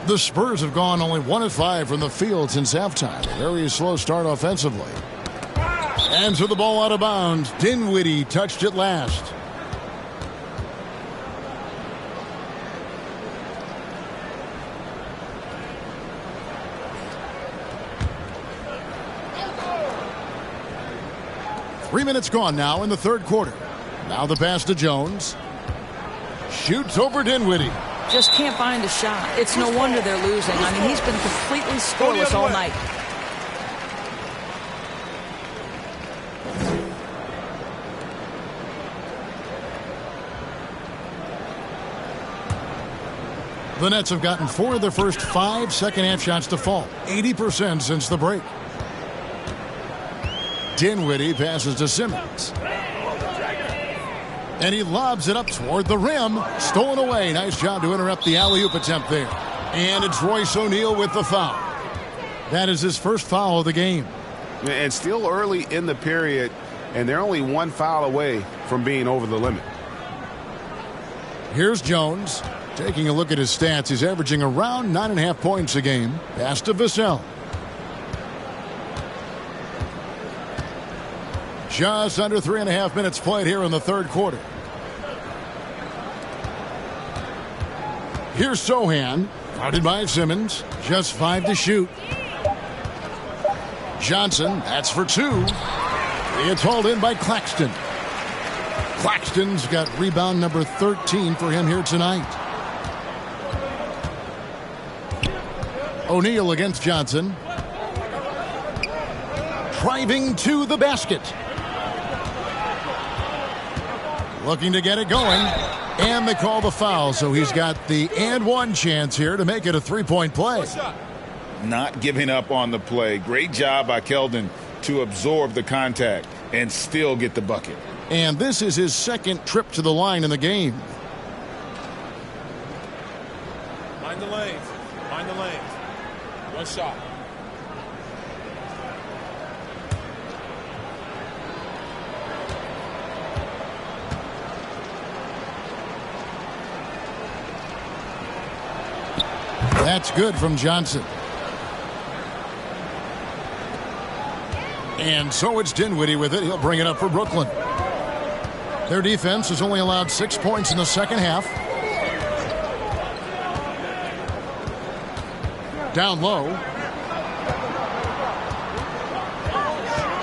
The Spurs have gone only 1 of 5 from the field since halftime. A very slow start offensively. And so the ball out of bounds. Dinwiddie touched it last. Three minutes gone now in the third quarter. Now the pass to Jones. Shoots over Dinwiddie. Just can't find a shot. It's no wonder they're losing. I mean, he's been completely scoreless all night. The Nets have gotten 4 of their first 5 second-half shots to fall. 80% since the break. Dinwiddie passes to Simmons. And he lobs it up toward the rim. Stolen away. Nice job to interrupt the alley-oop attempt there. And it's Royce O'Neal with the foul. That is his first foul of the game. And still early in the period, and they're only 1 foul away from being over the limit. Here's Jones. Taking a look at his stats, he's averaging around 9.5 points a game. Pass to Vassell. Just under 3.5 minutes played here in the third quarter. Here's Sohan. Guarded by Simmons. Just 5 to shoot. Johnson, that's for 2. It's hauled in by Claxton. Claxton's got rebound number 13 for him here tonight. O'Neal against Johnson. Driving to the basket. Looking to get it going. And they call the foul, so he's got the and one chance here to make it a 3-point play. Not giving up on the play. Great job by Keldon to absorb the contact and still get the bucket. And this is his second trip to the line in the game. Mind the lanes. Mind the lanes. One shot. That's good from Johnson. And so it's Dinwiddie with it. He'll bring it up for Brooklyn. Their defense has only allowed 6 points in the second half. Down low.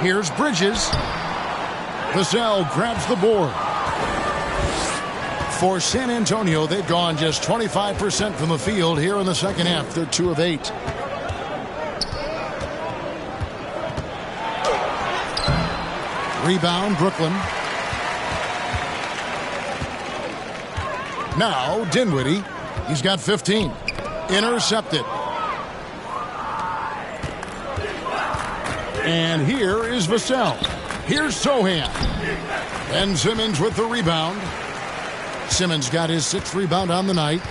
Here's Bridges. Vassell grabs the board. For San Antonio, they've gone just 25% from the field here in the second half. They're 2 of 8. Rebound, Brooklyn. Now, Dinwiddie. He's got 15. Intercepted. And here is Vassell. Here's Sohan. Ben Simmons with the rebound. Simmons got his 6th rebound on the night.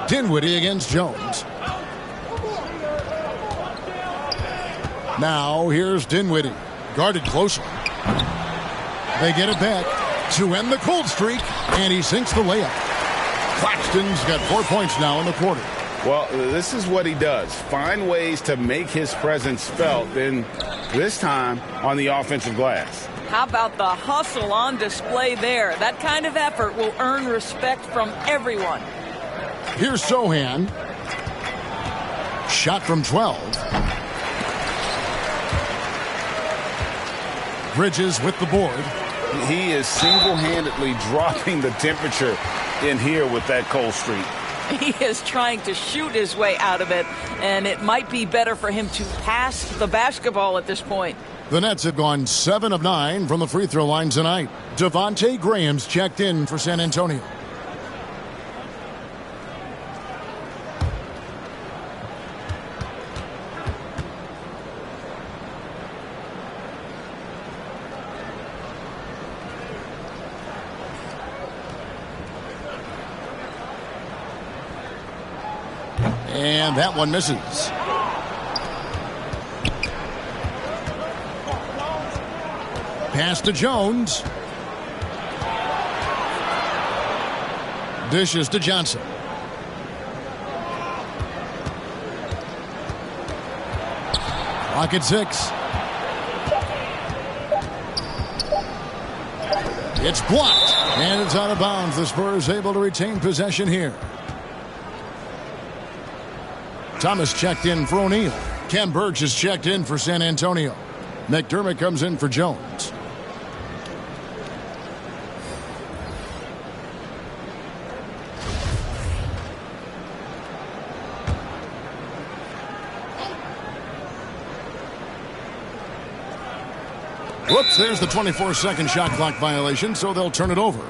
Dinwiddie against Jones. Now here's Dinwiddie. Guarded closely. They get it back to end the cold streak, and he sinks the layup. Claxton's got 4 points now in the quarter. Well, this is what he does. Find ways to make his presence felt, and this time on the offensive glass. How about the hustle on display there? That kind of effort will earn respect from everyone. Here's Sohan. Shot from 12. Bridges with the board. He is single-handedly dropping the temperature in here with that cold streak. He is trying to shoot his way out of it, and it might be better for him to pass the basketball at this point. The Nets have gone 7 of 9 from the free throw line tonight. Devontae Graham's checked in for San Antonio. And that one misses. Pass to Jones. Dishes to Johnson. Clock at 6. It's blocked. And it's out of bounds. The Spurs able to retain possession here. Thomas checked in for O'Neal. Ken Burge is checked in for San Antonio. McDermott comes in for Jones. Whoops, there's the 24-second shot clock violation, so they'll turn it over.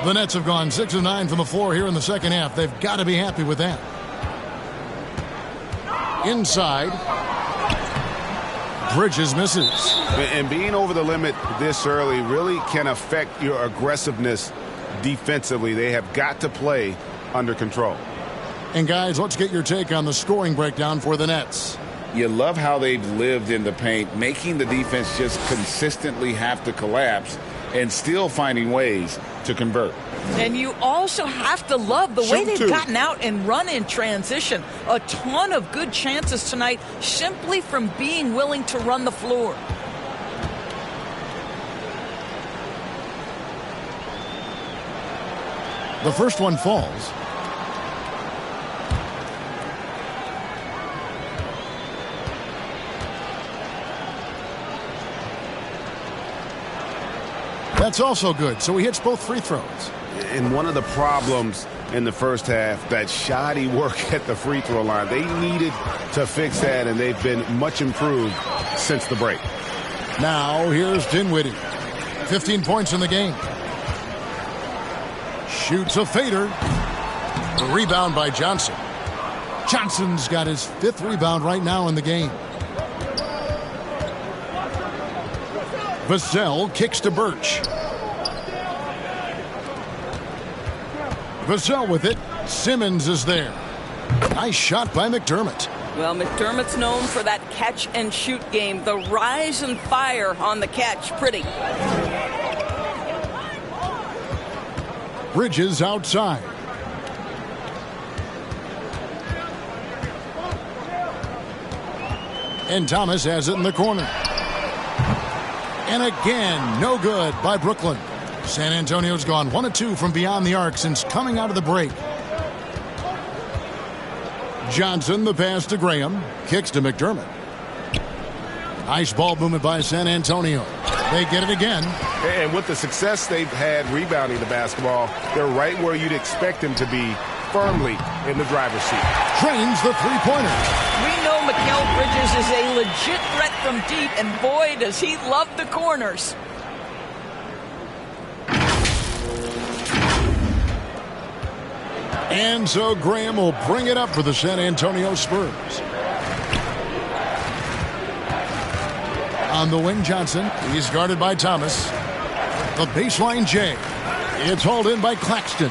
The Nets have gone 6 of 9 from the floor here in the second half. They've got to be happy with that. Inside. Bridges misses. And being over the limit this early really can affect your aggressiveness defensively. They have got to play under control. And guys, let's get your take on the scoring breakdown for the Nets. You love how they've lived in the paint, making the defense just consistently have to collapse and still finding ways to convert. And you also have to love the way they've gotten out and run in transition. A ton of good chances tonight simply from being willing to run the floor. The first one falls. That's also good. So he hits both free throws. And one of the problems in the first half, that shoddy work at the free throw line. They needed to fix that, and they've been much improved since the break. Now here's Dinwiddie. 15 points in the game. Shoots a fader. The rebound by Johnson. Johnson's got his 5th rebound right now in the game. Vassell kicks to Birch. Vassell with it. Simmons is there. Nice shot by McDermott. Well, McDermott's known for that catch-and-shoot game. The rise and fire on the catch. Pretty. Bridges outside. And Thomas has it in the corner. And again, no good by Brooklyn. San Antonio's gone 1 of 2 from beyond the arc since coming out of the break. Johnson, the pass to Graham. Kicks to McDermott. Nice ball movement by San Antonio. They get it again. And with the success they've had rebounding the basketball, they're right where you'd expect them to be, firmly in the driver's seat. Drains the three-pointer. We know Mikal Bridges is a legit threat from deep, and boy, does he love the corners. And so Graham will bring it up for the San Antonio Spurs. On the wing, Johnson. He's guarded by Thomas. The baseline J. It's hauled in by Claxton.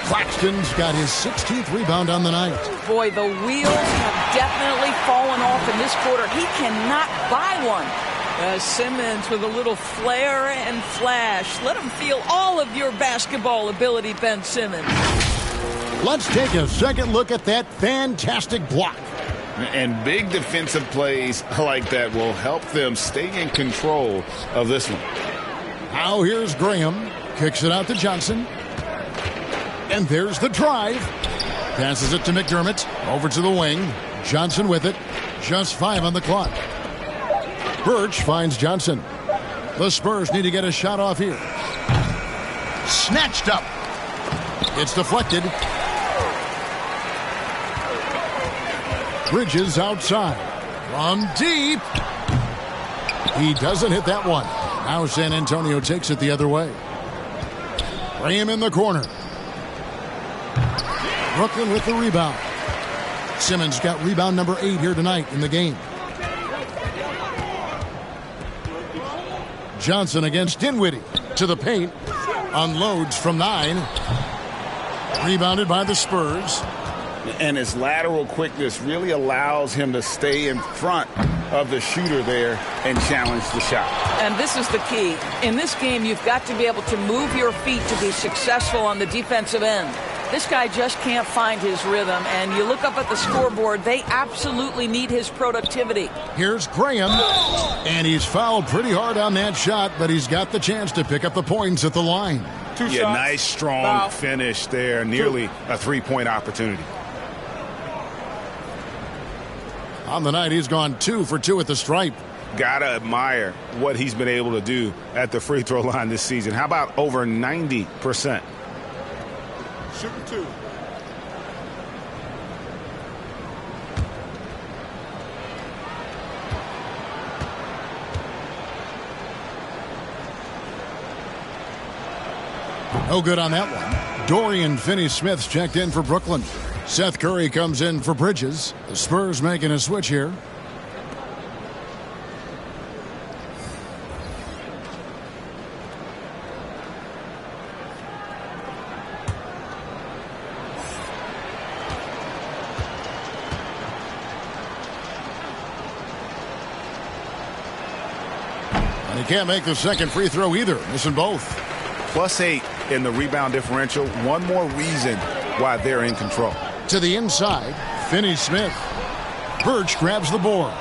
Claxton's got his 16th rebound on the night. Boy, the wheels have definitely fallen off in this quarter. He cannot buy one. Simmons with a little flair and flash. Let him feel all of your basketball ability, Ben Simmons. Let's take a second look at that fantastic block. And big defensive plays like that will help them stay in control of this one. Now here's Graham. Kicks it out to Johnson. And there's the drive. Passes it to McDermott. Over to the wing. Johnson with it. Just 5 on the clock. Birch finds Johnson. The Spurs need to get a shot off here. Snatched up. It's deflected. Bridges outside. From deep. He doesn't hit that one. Now San Antonio takes it the other way. Graham in the corner. Brooklyn with the rebound. Simmons got rebound number 8 here tonight in the game. Johnson against Dinwiddie. To the paint. Unloads from 9. Rebounded by the Spurs. And his lateral quickness really allows him to stay in front of the shooter there and challenge the shot. And this is the key. In this game, you've got to be able to move your feet to be successful on the defensive end. This guy just can't find his rhythm, and you look up at the scoreboard, they absolutely need his productivity. Here's Graham, and he's fouled pretty hard on that shot, but he's got the chance to pick up the points at the line. Yeah, nice, strong finish there. Nearly a three-point opportunity. On the night, he's gone 2 for 2 at the stripe. Gotta admire what he's been able to do at the free throw line this season. How about over 90%? Shooting 2. No good on that one. Dorian Finney-Smith's checked in for Brooklyn. Seth Curry comes in for Bridges. The Spurs making a switch here. And he can't make the second free throw either, missing both. +8 in the rebound differential. One more reason why they're in control. To the inside, Finney-Smith. Birch grabs the board.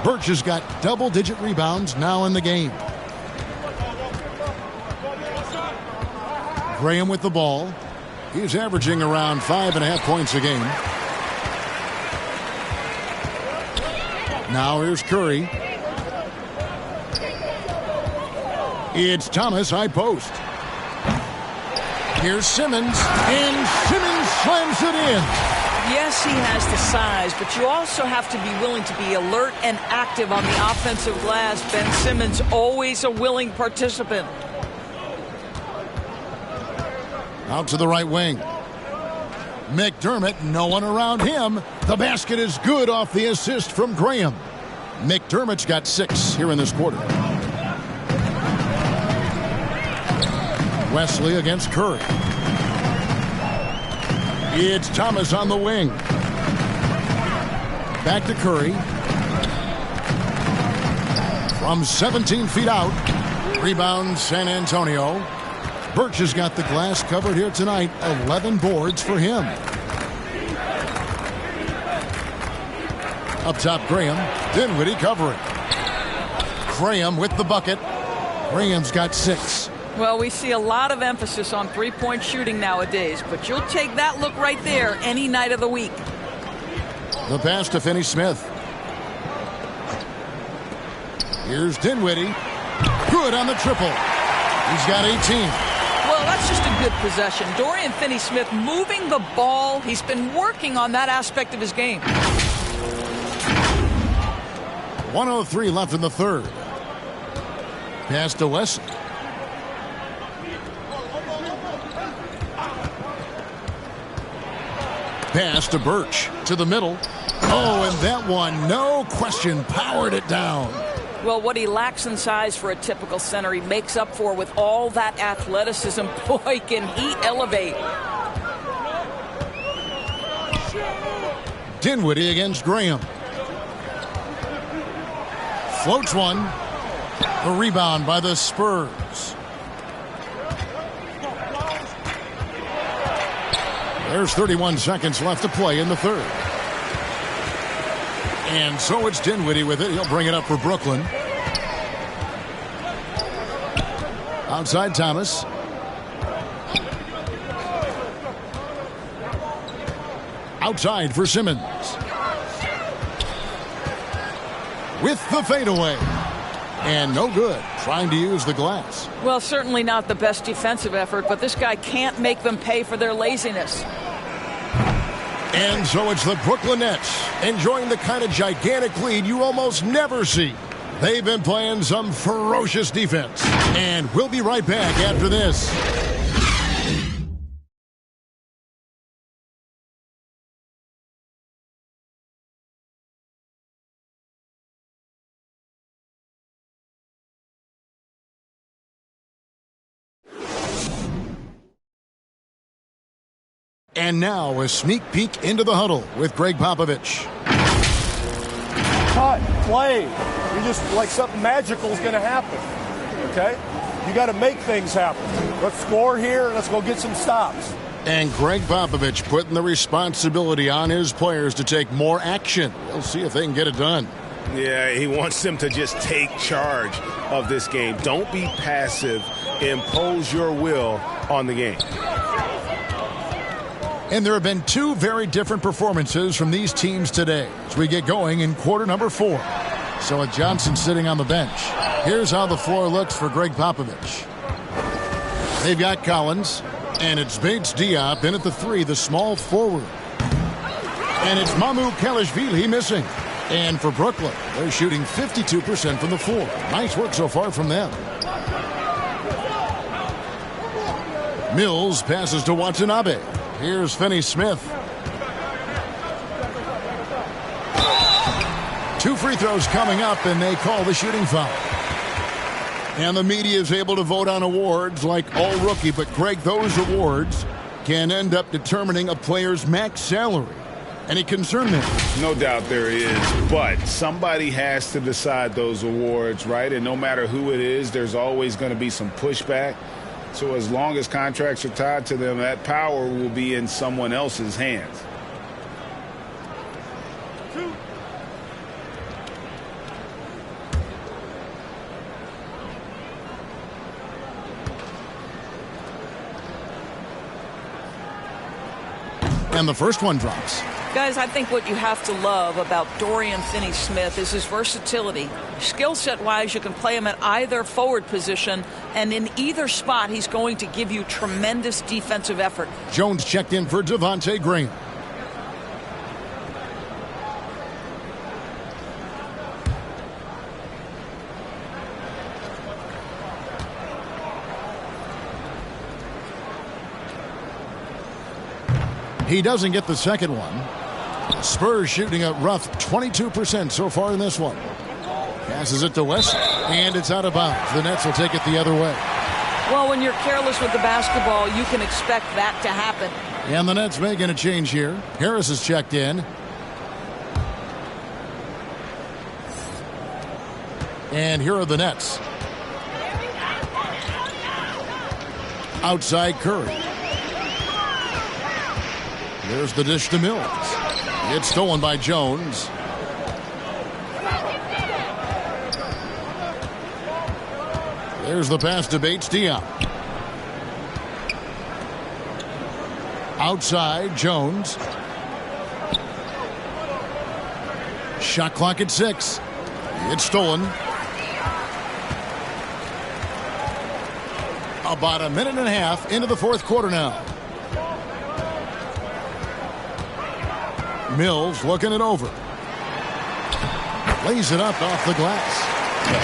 Birch has got double-digit rebounds now in the game. Graham with the ball. He's averaging around 5.5 points a game. Now here's Curry. It's Thomas, high post. Here's Simmons, and Simmons slams it in. Yes, he has the size, but you also have to be willing to be alert and active on the offensive glass. Ben Simmons, always a willing participant. Out to the right wing. McDermott, no one around him. The basket is good off the assist from Graham. McDermott's got 6 here in this quarter. Wesley against Curry. It's Thomas on the wing. Back to Curry. From 17 feet out. Rebound San Antonio. Birch has got the glass covered here tonight. 11 boards for him. Up top, Graham. Dinwiddie covering. Graham with the bucket. Graham's got 6. Well, we see a lot of emphasis on three-point shooting nowadays, but you'll take that look right there any night of the week. The pass to Finney-Smith. Here's Dinwiddie. Good on the triple. He's got 18. Well, that's just a good possession. Dorian Finney-Smith moving the ball. He's been working on that aspect of his game. 1:03 left in the third. Pass to Wesson. Pass to Birch to the middle. Oh, and that one, no question, powered it down. Well, what he lacks in size for a typical center, he makes up for with all that athleticism. Boy, can he elevate. Dinwiddie against Graham. Floats one. The rebound by the Spurs. There's 31 seconds left to play in the third. And so it's Dinwiddie with it. He'll bring it up for Brooklyn. Outside Thomas. Outside for Simmons. With the fadeaway. And no good. Trying to use the glass. Well, certainly not the best defensive effort, but this guy can't make them pay for their laziness. And so it's the Brooklyn Nets enjoying the kind of gigantic lead you almost never see. They've been playing some ferocious defense. And we'll be right back after this. And now a sneak peek into the huddle with Greg Popovich. Cut, play. You just like something magical is going to happen. Okay? You got to make things happen. Let's score here. Let's go get some stops. And Greg Popovich putting the responsibility on his players to take more action. We'll see if they can get it done. Yeah, he wants them to just take charge of this game. Don't be passive. Impose your will on the game. And there have been two very different performances from these teams today as we get going in quarter number 4. So with Johnson sitting on the bench, here's how the floor looks for Greg Popovich. They've got Collins, and it's Bates Diop in at the 3, the small forward. And it's Mamu Kalashvili missing. And for Brooklyn, they're shooting 52% from the floor. Nice work so far from them. Mills passes to Watanabe. Here's Finney-Smith. 2 free throws coming up, and they call the shooting foul. And the media is able to vote on awards like All Rookie, but Greg, those awards can end up determining a player's max salary. Any concern there? No doubt there is, but somebody has to decide those awards, right? And no matter who it is, there's always going to be some pushback. So as long as contracts are tied to them, that power will be in someone else's hands. And the first one drops. Guys, I think what you have to love about Dorian Finney-Smith is his versatility. Skill set-wise, you can play him at either forward position, and in either spot, he's going to give you tremendous defensive effort. Jones checked in for Devontae Graham. He doesn't get the second one. Spurs shooting a rough 22% so far in this one. Passes it to West, and it's out of bounds. The Nets will take it the other way. Well, when you're careless with the basketball, you can expect that to happen. And the Nets making a change here. Harris is checked in. And here are the Nets. Outside Curry. There's the dish to Mills. It's stolen by Jones. There's the pass to Bates-Diop. Outside, Jones. Shot clock at 6. It's stolen. About a minute and a half into the fourth quarter now. Mills looking it over. Lays it up off the glass.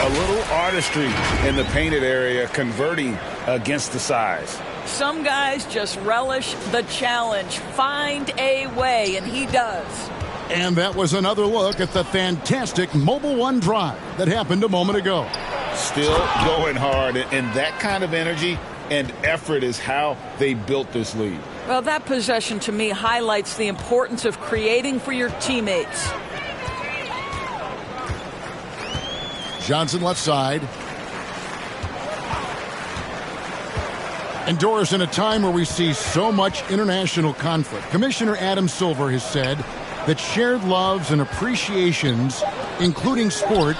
A little artistry in the painted area, converting against the size. Some guys just relish the challenge. Find a way, and he does. And that was another look at the fantastic Mobile One drive that happened a moment ago. Still going hard, and that kind of energy and effort is how they built this lead. Well, that possession to me highlights the importance of creating for your teammates. Johnson left side. And Doris, in a time where we see so much international conflict, Commissioner Adam Silver has said that shared loves and appreciations, including sport,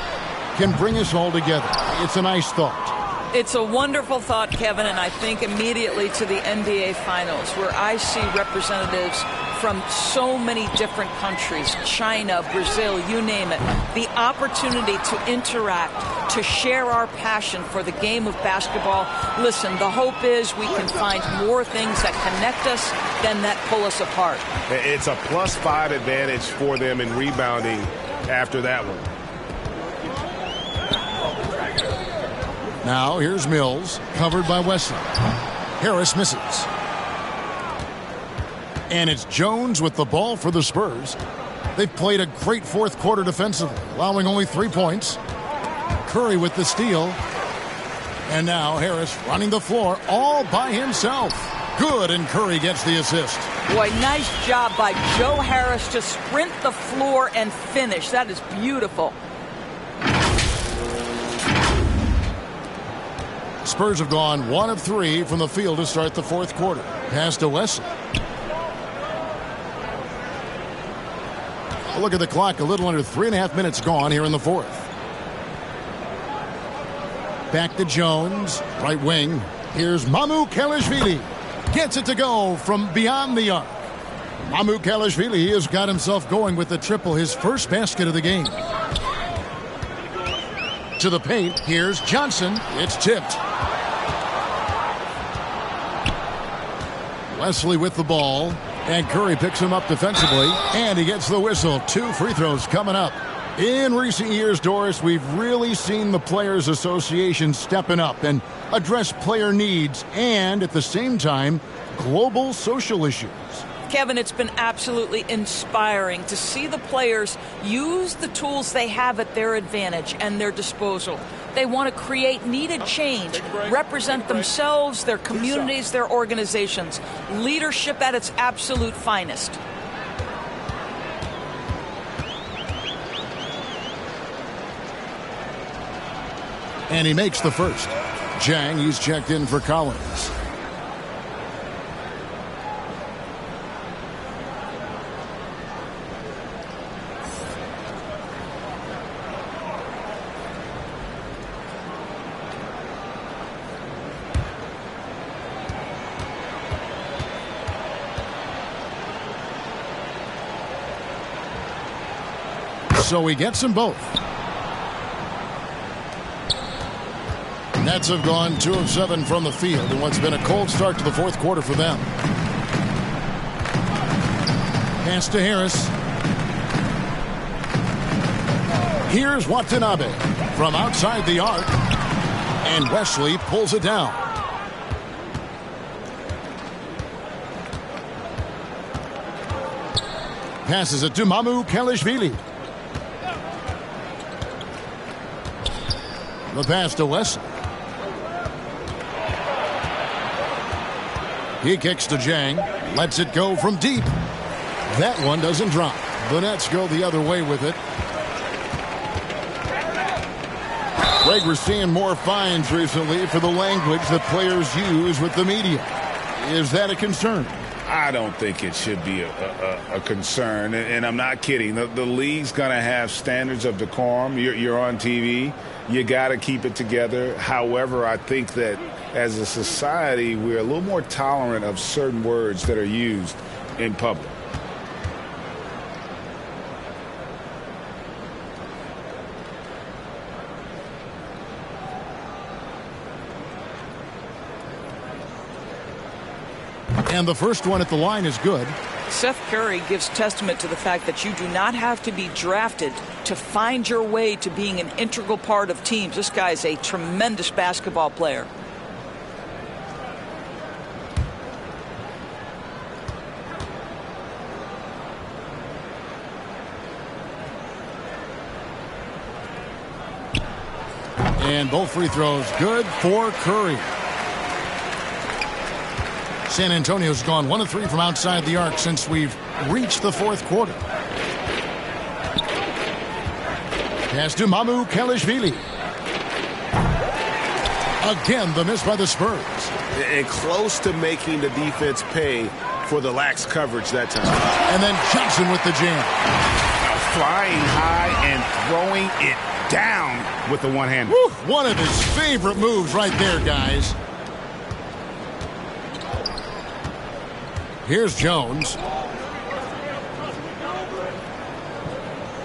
can bring us all together. It's a nice thought. It's a wonderful thought, Kevin, and I think immediately to the NBA Finals, where I see representatives from so many different countries, China, Brazil, you name it, the opportunity to interact, to share our passion for the game of basketball. Listen, the hope is we can find more things that connect us than that pull us apart. It's a +5 advantage for them in rebounding after that one. Now here's Mills, covered by Wesley. Harris misses. And it's Jones with the ball for the Spurs. They've played a great fourth quarter defensively, allowing only 3 points. Curry with the steal. And now Harris running the floor all by himself. Good, and Curry gets the assist. Boy, nice job by Joe Harris to sprint the floor and finish. That is beautiful. Spurs have gone 1 of 3 from the field to start the fourth quarter. Pass to Wesley. Look at the clock, a little under 3.5 minutes gone here in the fourth. Back to Jones, right wing. Here's Mamukelashvili. Gets it to go from beyond the arc. Mamukelashvili has got himself going with the triple, his first basket of the game. To the paint, here's Johnson. It's tipped. Wesley with the ball. And Curry picks him up defensively, and he gets the whistle. 2 free throws coming up. In recent years, Doris, we've really seen the Players Association stepping up and address player needs and, at the same time, global social issues. Kevin, it's been absolutely inspiring to see the players use the tools they have at their advantage and their disposal. They want to create needed change, represent themselves, their communities, their organizations. Leadership at its absolute finest. And he makes the first. Jang, he's checked in for Collins. So he gets them both. Nets have gone 2 of 7 from the field in what's been a cold start to the fourth quarter for them. Pass to Harris. Here's Watanabe from outside the arc. And Wesley pulls it down. Passes it to Mamukelashvili. The pass to Wesley. He kicks to Jang. Lets it go from deep. That one doesn't drop. The Nets go the other way with it. Greg, we're seeing more fines recently for the language that players use with the media. Is that a concern? I don't think it should be a concern, and I'm not kidding. The league's going to have standards of decorum. You're on TV. You got to keep it together. However, I think that as a society, we're a little more tolerant of certain words that are used in public. And the first one at the line is good. Seth Curry gives testament to the fact that you do not have to be drafted to find your way to being an integral part of teams. This guy is a tremendous basketball player. And both free throws good for Curry. San Antonio's gone 1 of 3 from outside the arc since we've reached the fourth quarter. Pass to Mamu Kelishvili. Again, the miss by the Spurs. And close to making the defense pay for the lax coverage that time. And then Johnson with the jam. Flying high and throwing it down with the one-hander. One of his favorite moves right there, guys. Here's Jones.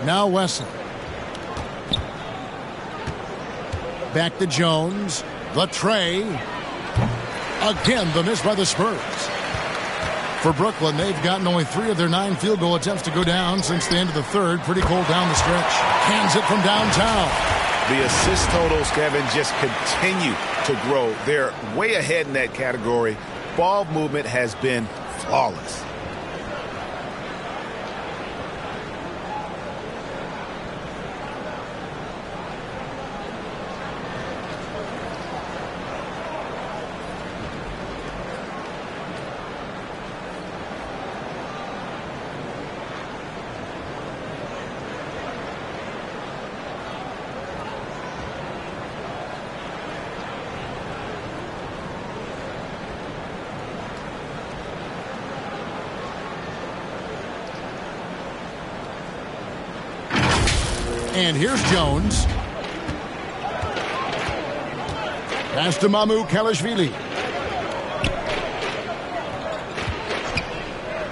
Now Wesley. Back to Jones. The tray. Again, the miss by the Spurs. For Brooklyn, they've gotten only 3 of their 9 field goal attempts to go down since the end of the third. Pretty cold down the stretch. Cans it from downtown. The assist totals, Kevin, just continue to grow. They're way ahead in that category. Ball movement has been flawless. And here's Jones. Pass to Mamu Kelishvili.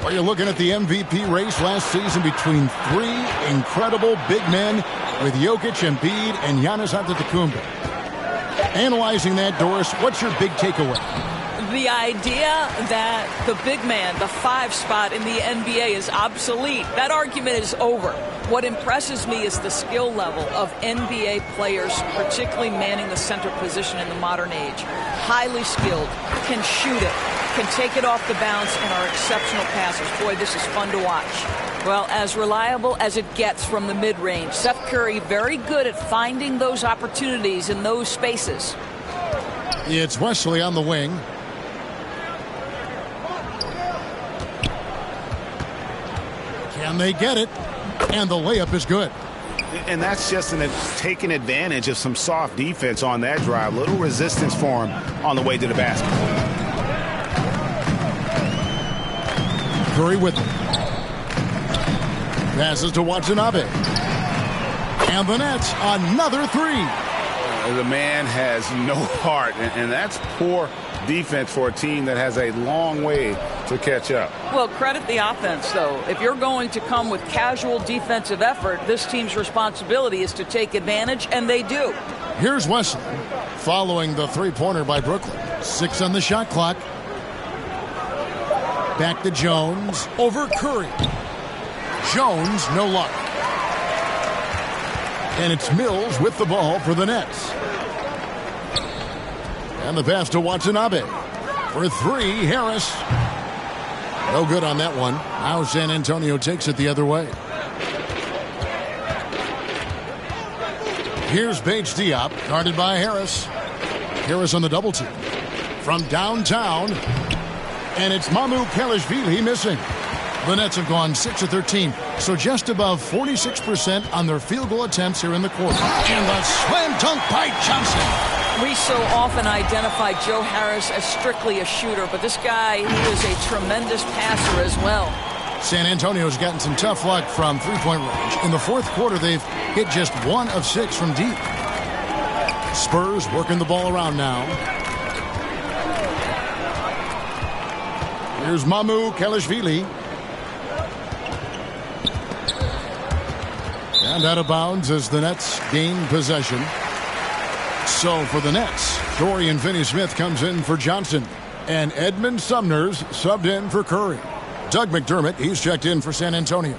Well, you're looking at the MVP race last season between 3 incredible big men with Jokic, Embiid, and Giannis Antetokounmpo. Analyzing that, Doris, what's your big takeaway? The idea that the big man, the 5 spot in the NBA is obsolete. That argument is over. What impresses me is the skill level of NBA players, particularly manning the center position in the modern age. Highly skilled, can shoot it, can take it off the bounce, and are exceptional passers. Boy, this is fun to watch. Well, as reliable as it gets from the mid-range. Seth Curry very good at finding those opportunities in those spaces. It's Wesley on the wing. Can they get it? And the layup is good. And that's just taking advantage of some soft defense on that drive. Little resistance for him on the way to the basket. Curry with it. Passes to Watanabe. And the Nets, another 3. The man has no heart, and that's poor defense for a team that has a long way to catch up. Well, credit the offense, though. If you're going to come with casual defensive effort, this team's responsibility is to take advantage, and they do. Here's Wesley following the 3-pointer by Brooklyn. 6 on the shot clock. Back to Jones. Over Curry. Jones, no luck. And it's Mills with the ball for the Nets. And the pass to Watanabe. For 3, Harris. No good on that one. Now San Antonio takes it the other way. Here's Bates Diop, guarded by Harris. Harris on the double team. From downtown. And it's Mamu Kelishvili missing. The Nets have gone 6 of 13 So just above 46% on their field goal attempts here in the quarter. And the slam dunk by Johnson. We so often identify Joe Harris as strictly a shooter, but this guy, he is a tremendous passer as well. San Antonio's gotten some tough luck from three-point range. In the fourth quarter, they've hit just 1 of 6 from deep. Spurs working the ball around now. Here's Mamu Kelishvili. And out of bounds as the Nets gain possession. So for the Nets, Dorian Finney-Smith comes in for Johnson. And Edmund Sumner's subbed in for Curry. Doug McDermott, he's checked in for San Antonio.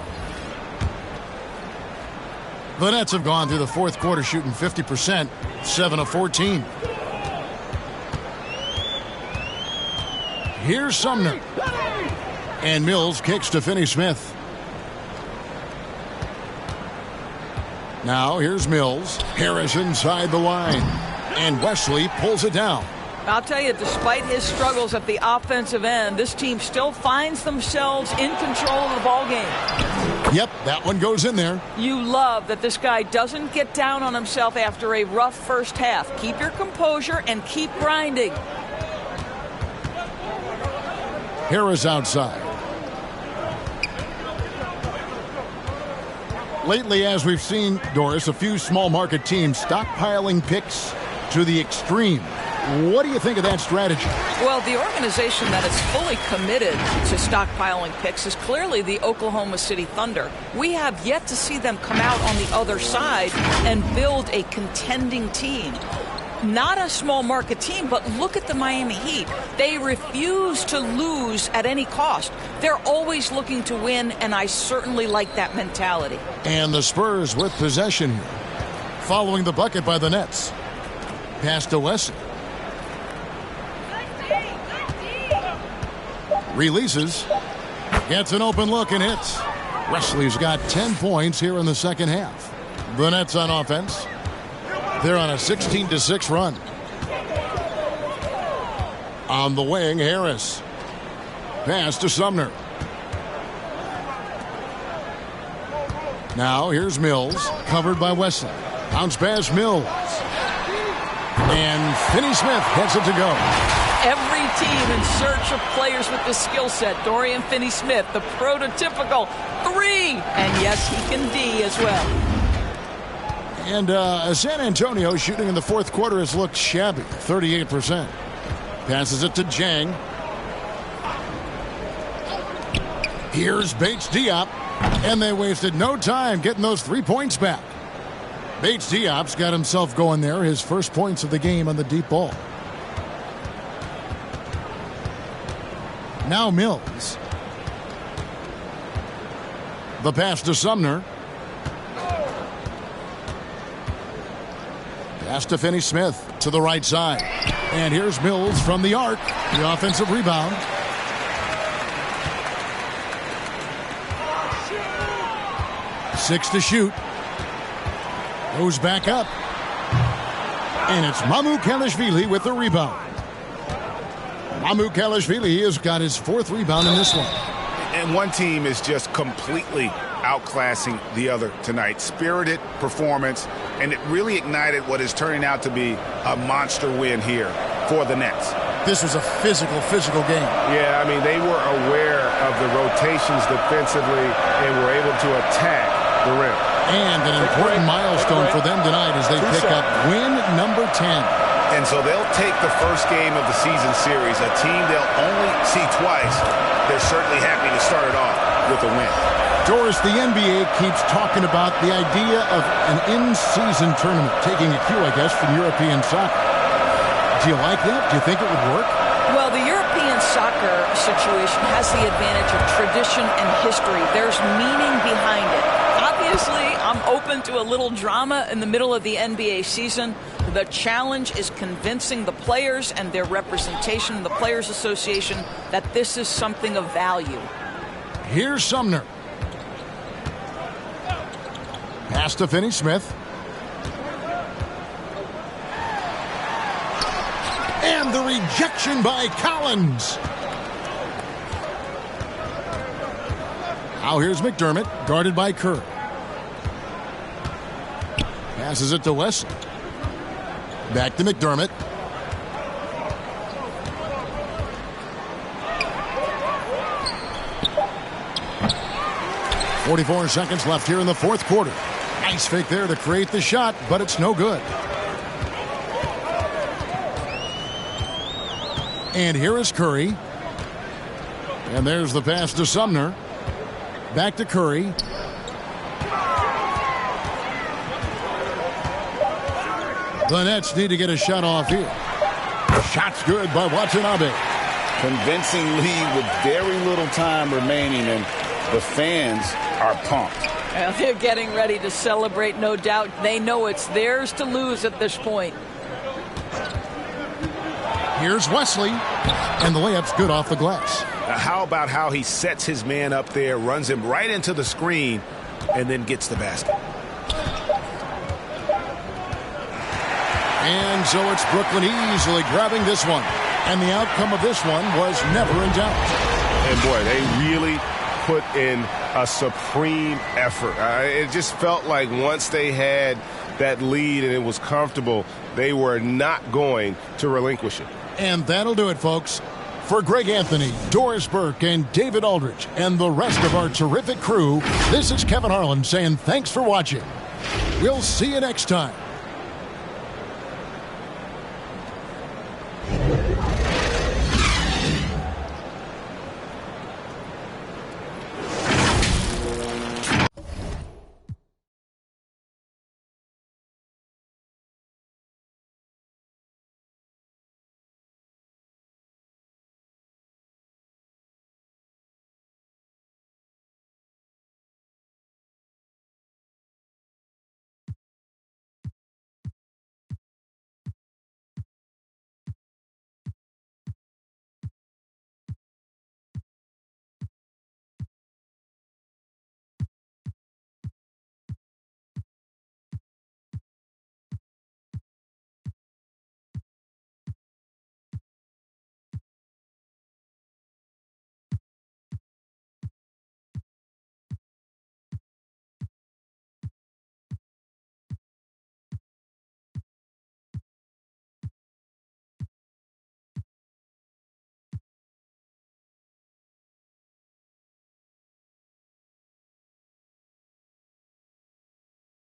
The Nets have gone through the fourth quarter shooting 50%, 7 of 14. Here's Sumner. And Mills kicks to Finney-Smith. Now here's Mills. Harris inside the line. And Wesley pulls it down. I'll tell you, despite his struggles at the offensive end, this team still finds themselves in control of the ball game. Yep, that one goes in there. You love that this guy doesn't get down on himself after a rough first half. Keep your composure and keep grinding. Harris outside. Lately, as we've seen, Doris, a few small market teams stockpiling picks to the extreme. What do you think of that strategy? Well, the organization that is fully committed to stockpiling picks is clearly the Oklahoma City Thunder. We have yet to see them come out on the other side and build a contending team. Not a small market team, but look at the Miami Heat. They refuse to lose at any cost. They're always looking to win, and I certainly like that mentality. And the Spurs with possession here. Following the bucket by the Nets. Pass to Wesley. Releases. Gets an open look and hits. Wesley's got 10 points here in the second half. The Nets on offense. They're on a 16-6 run. On the wing, Harris. Pass to Sumner. Now here's Mills, covered by Wesley. Bounce pass, Mills. And Finney-Smith gets it to go. Every team in search of players with the skill set. Dorian Finney-Smith, the prototypical 3. And yes, he can D as well. And San Antonio shooting in the fourth quarter has looked shabby, 38%. Passes it to Jang. Here's Bates Diop. And they wasted no time getting those 3 points back. Bates Diop's got himself going there, his first points of the game on the deep ball. Now Mills. The pass to Sumner. Pass to Finney-Smith to the right side. And here's Mills from the arc. The offensive rebound. Six to shoot. Goes back up. And it's Mamu Kelishvili with the rebound. Mamu Kelishvili has got his 4th rebound in this one. And one team is just completely outclassing the other tonight. Spirited performance, and it really ignited what is turning out to be a monster win here for the Nets. This was a physical game. Yeah, I mean, they were aware of the rotations defensively and were able to attack the rim. And an important milestone for them tonight as they pick up win number 10. And so they'll take the first game of the season series, a team they'll only see twice. They're certainly happy to start it off with a win. Doris, the NBA keeps talking about the idea of an in-season tournament, taking a cue, I guess, from European soccer. Do you like that? Do you think it would work? Well, the European soccer situation has the advantage of tradition and history. There's meaning behind it. Obviously, I'm open to a little drama in the middle of the NBA season. The challenge is convincing the players and their representation in the Players Association that this is something of value. Here's Sumner. Pass to Finney-Smith. And the rejection by Collins. Now here's McDermott, guarded by Kerr. Passes it to Wesley. Back to McDermott. .44 seconds left here in the fourth quarter. Nice fake there to create the shot, but it's no good. And here is Curry. And there's the pass to Sumner. Back to Curry. The Nets need to get a shot off here. Shot's good by Watanabe. Convincing lead with very little time remaining, and the fans are pumped. Well, they're getting ready to celebrate, no doubt. They know it's theirs to lose at this point. Here's Wesley, and the layup's good off the glass. How about how he sets his man up there, runs him right into the screen, and then gets the basket. And so it's Brooklyn easily grabbing this one. And the outcome of this one was never in doubt. And boy, they really put in a supreme effort. It just felt like once they had that lead and it was comfortable, they were not going to relinquish it. And that'll do it, folks. For Greg Anthony, Doris Burke, and David Aldridge, and the rest of our terrific crew, this is Kevin Harlan saying thanks for watching. We'll see you next time.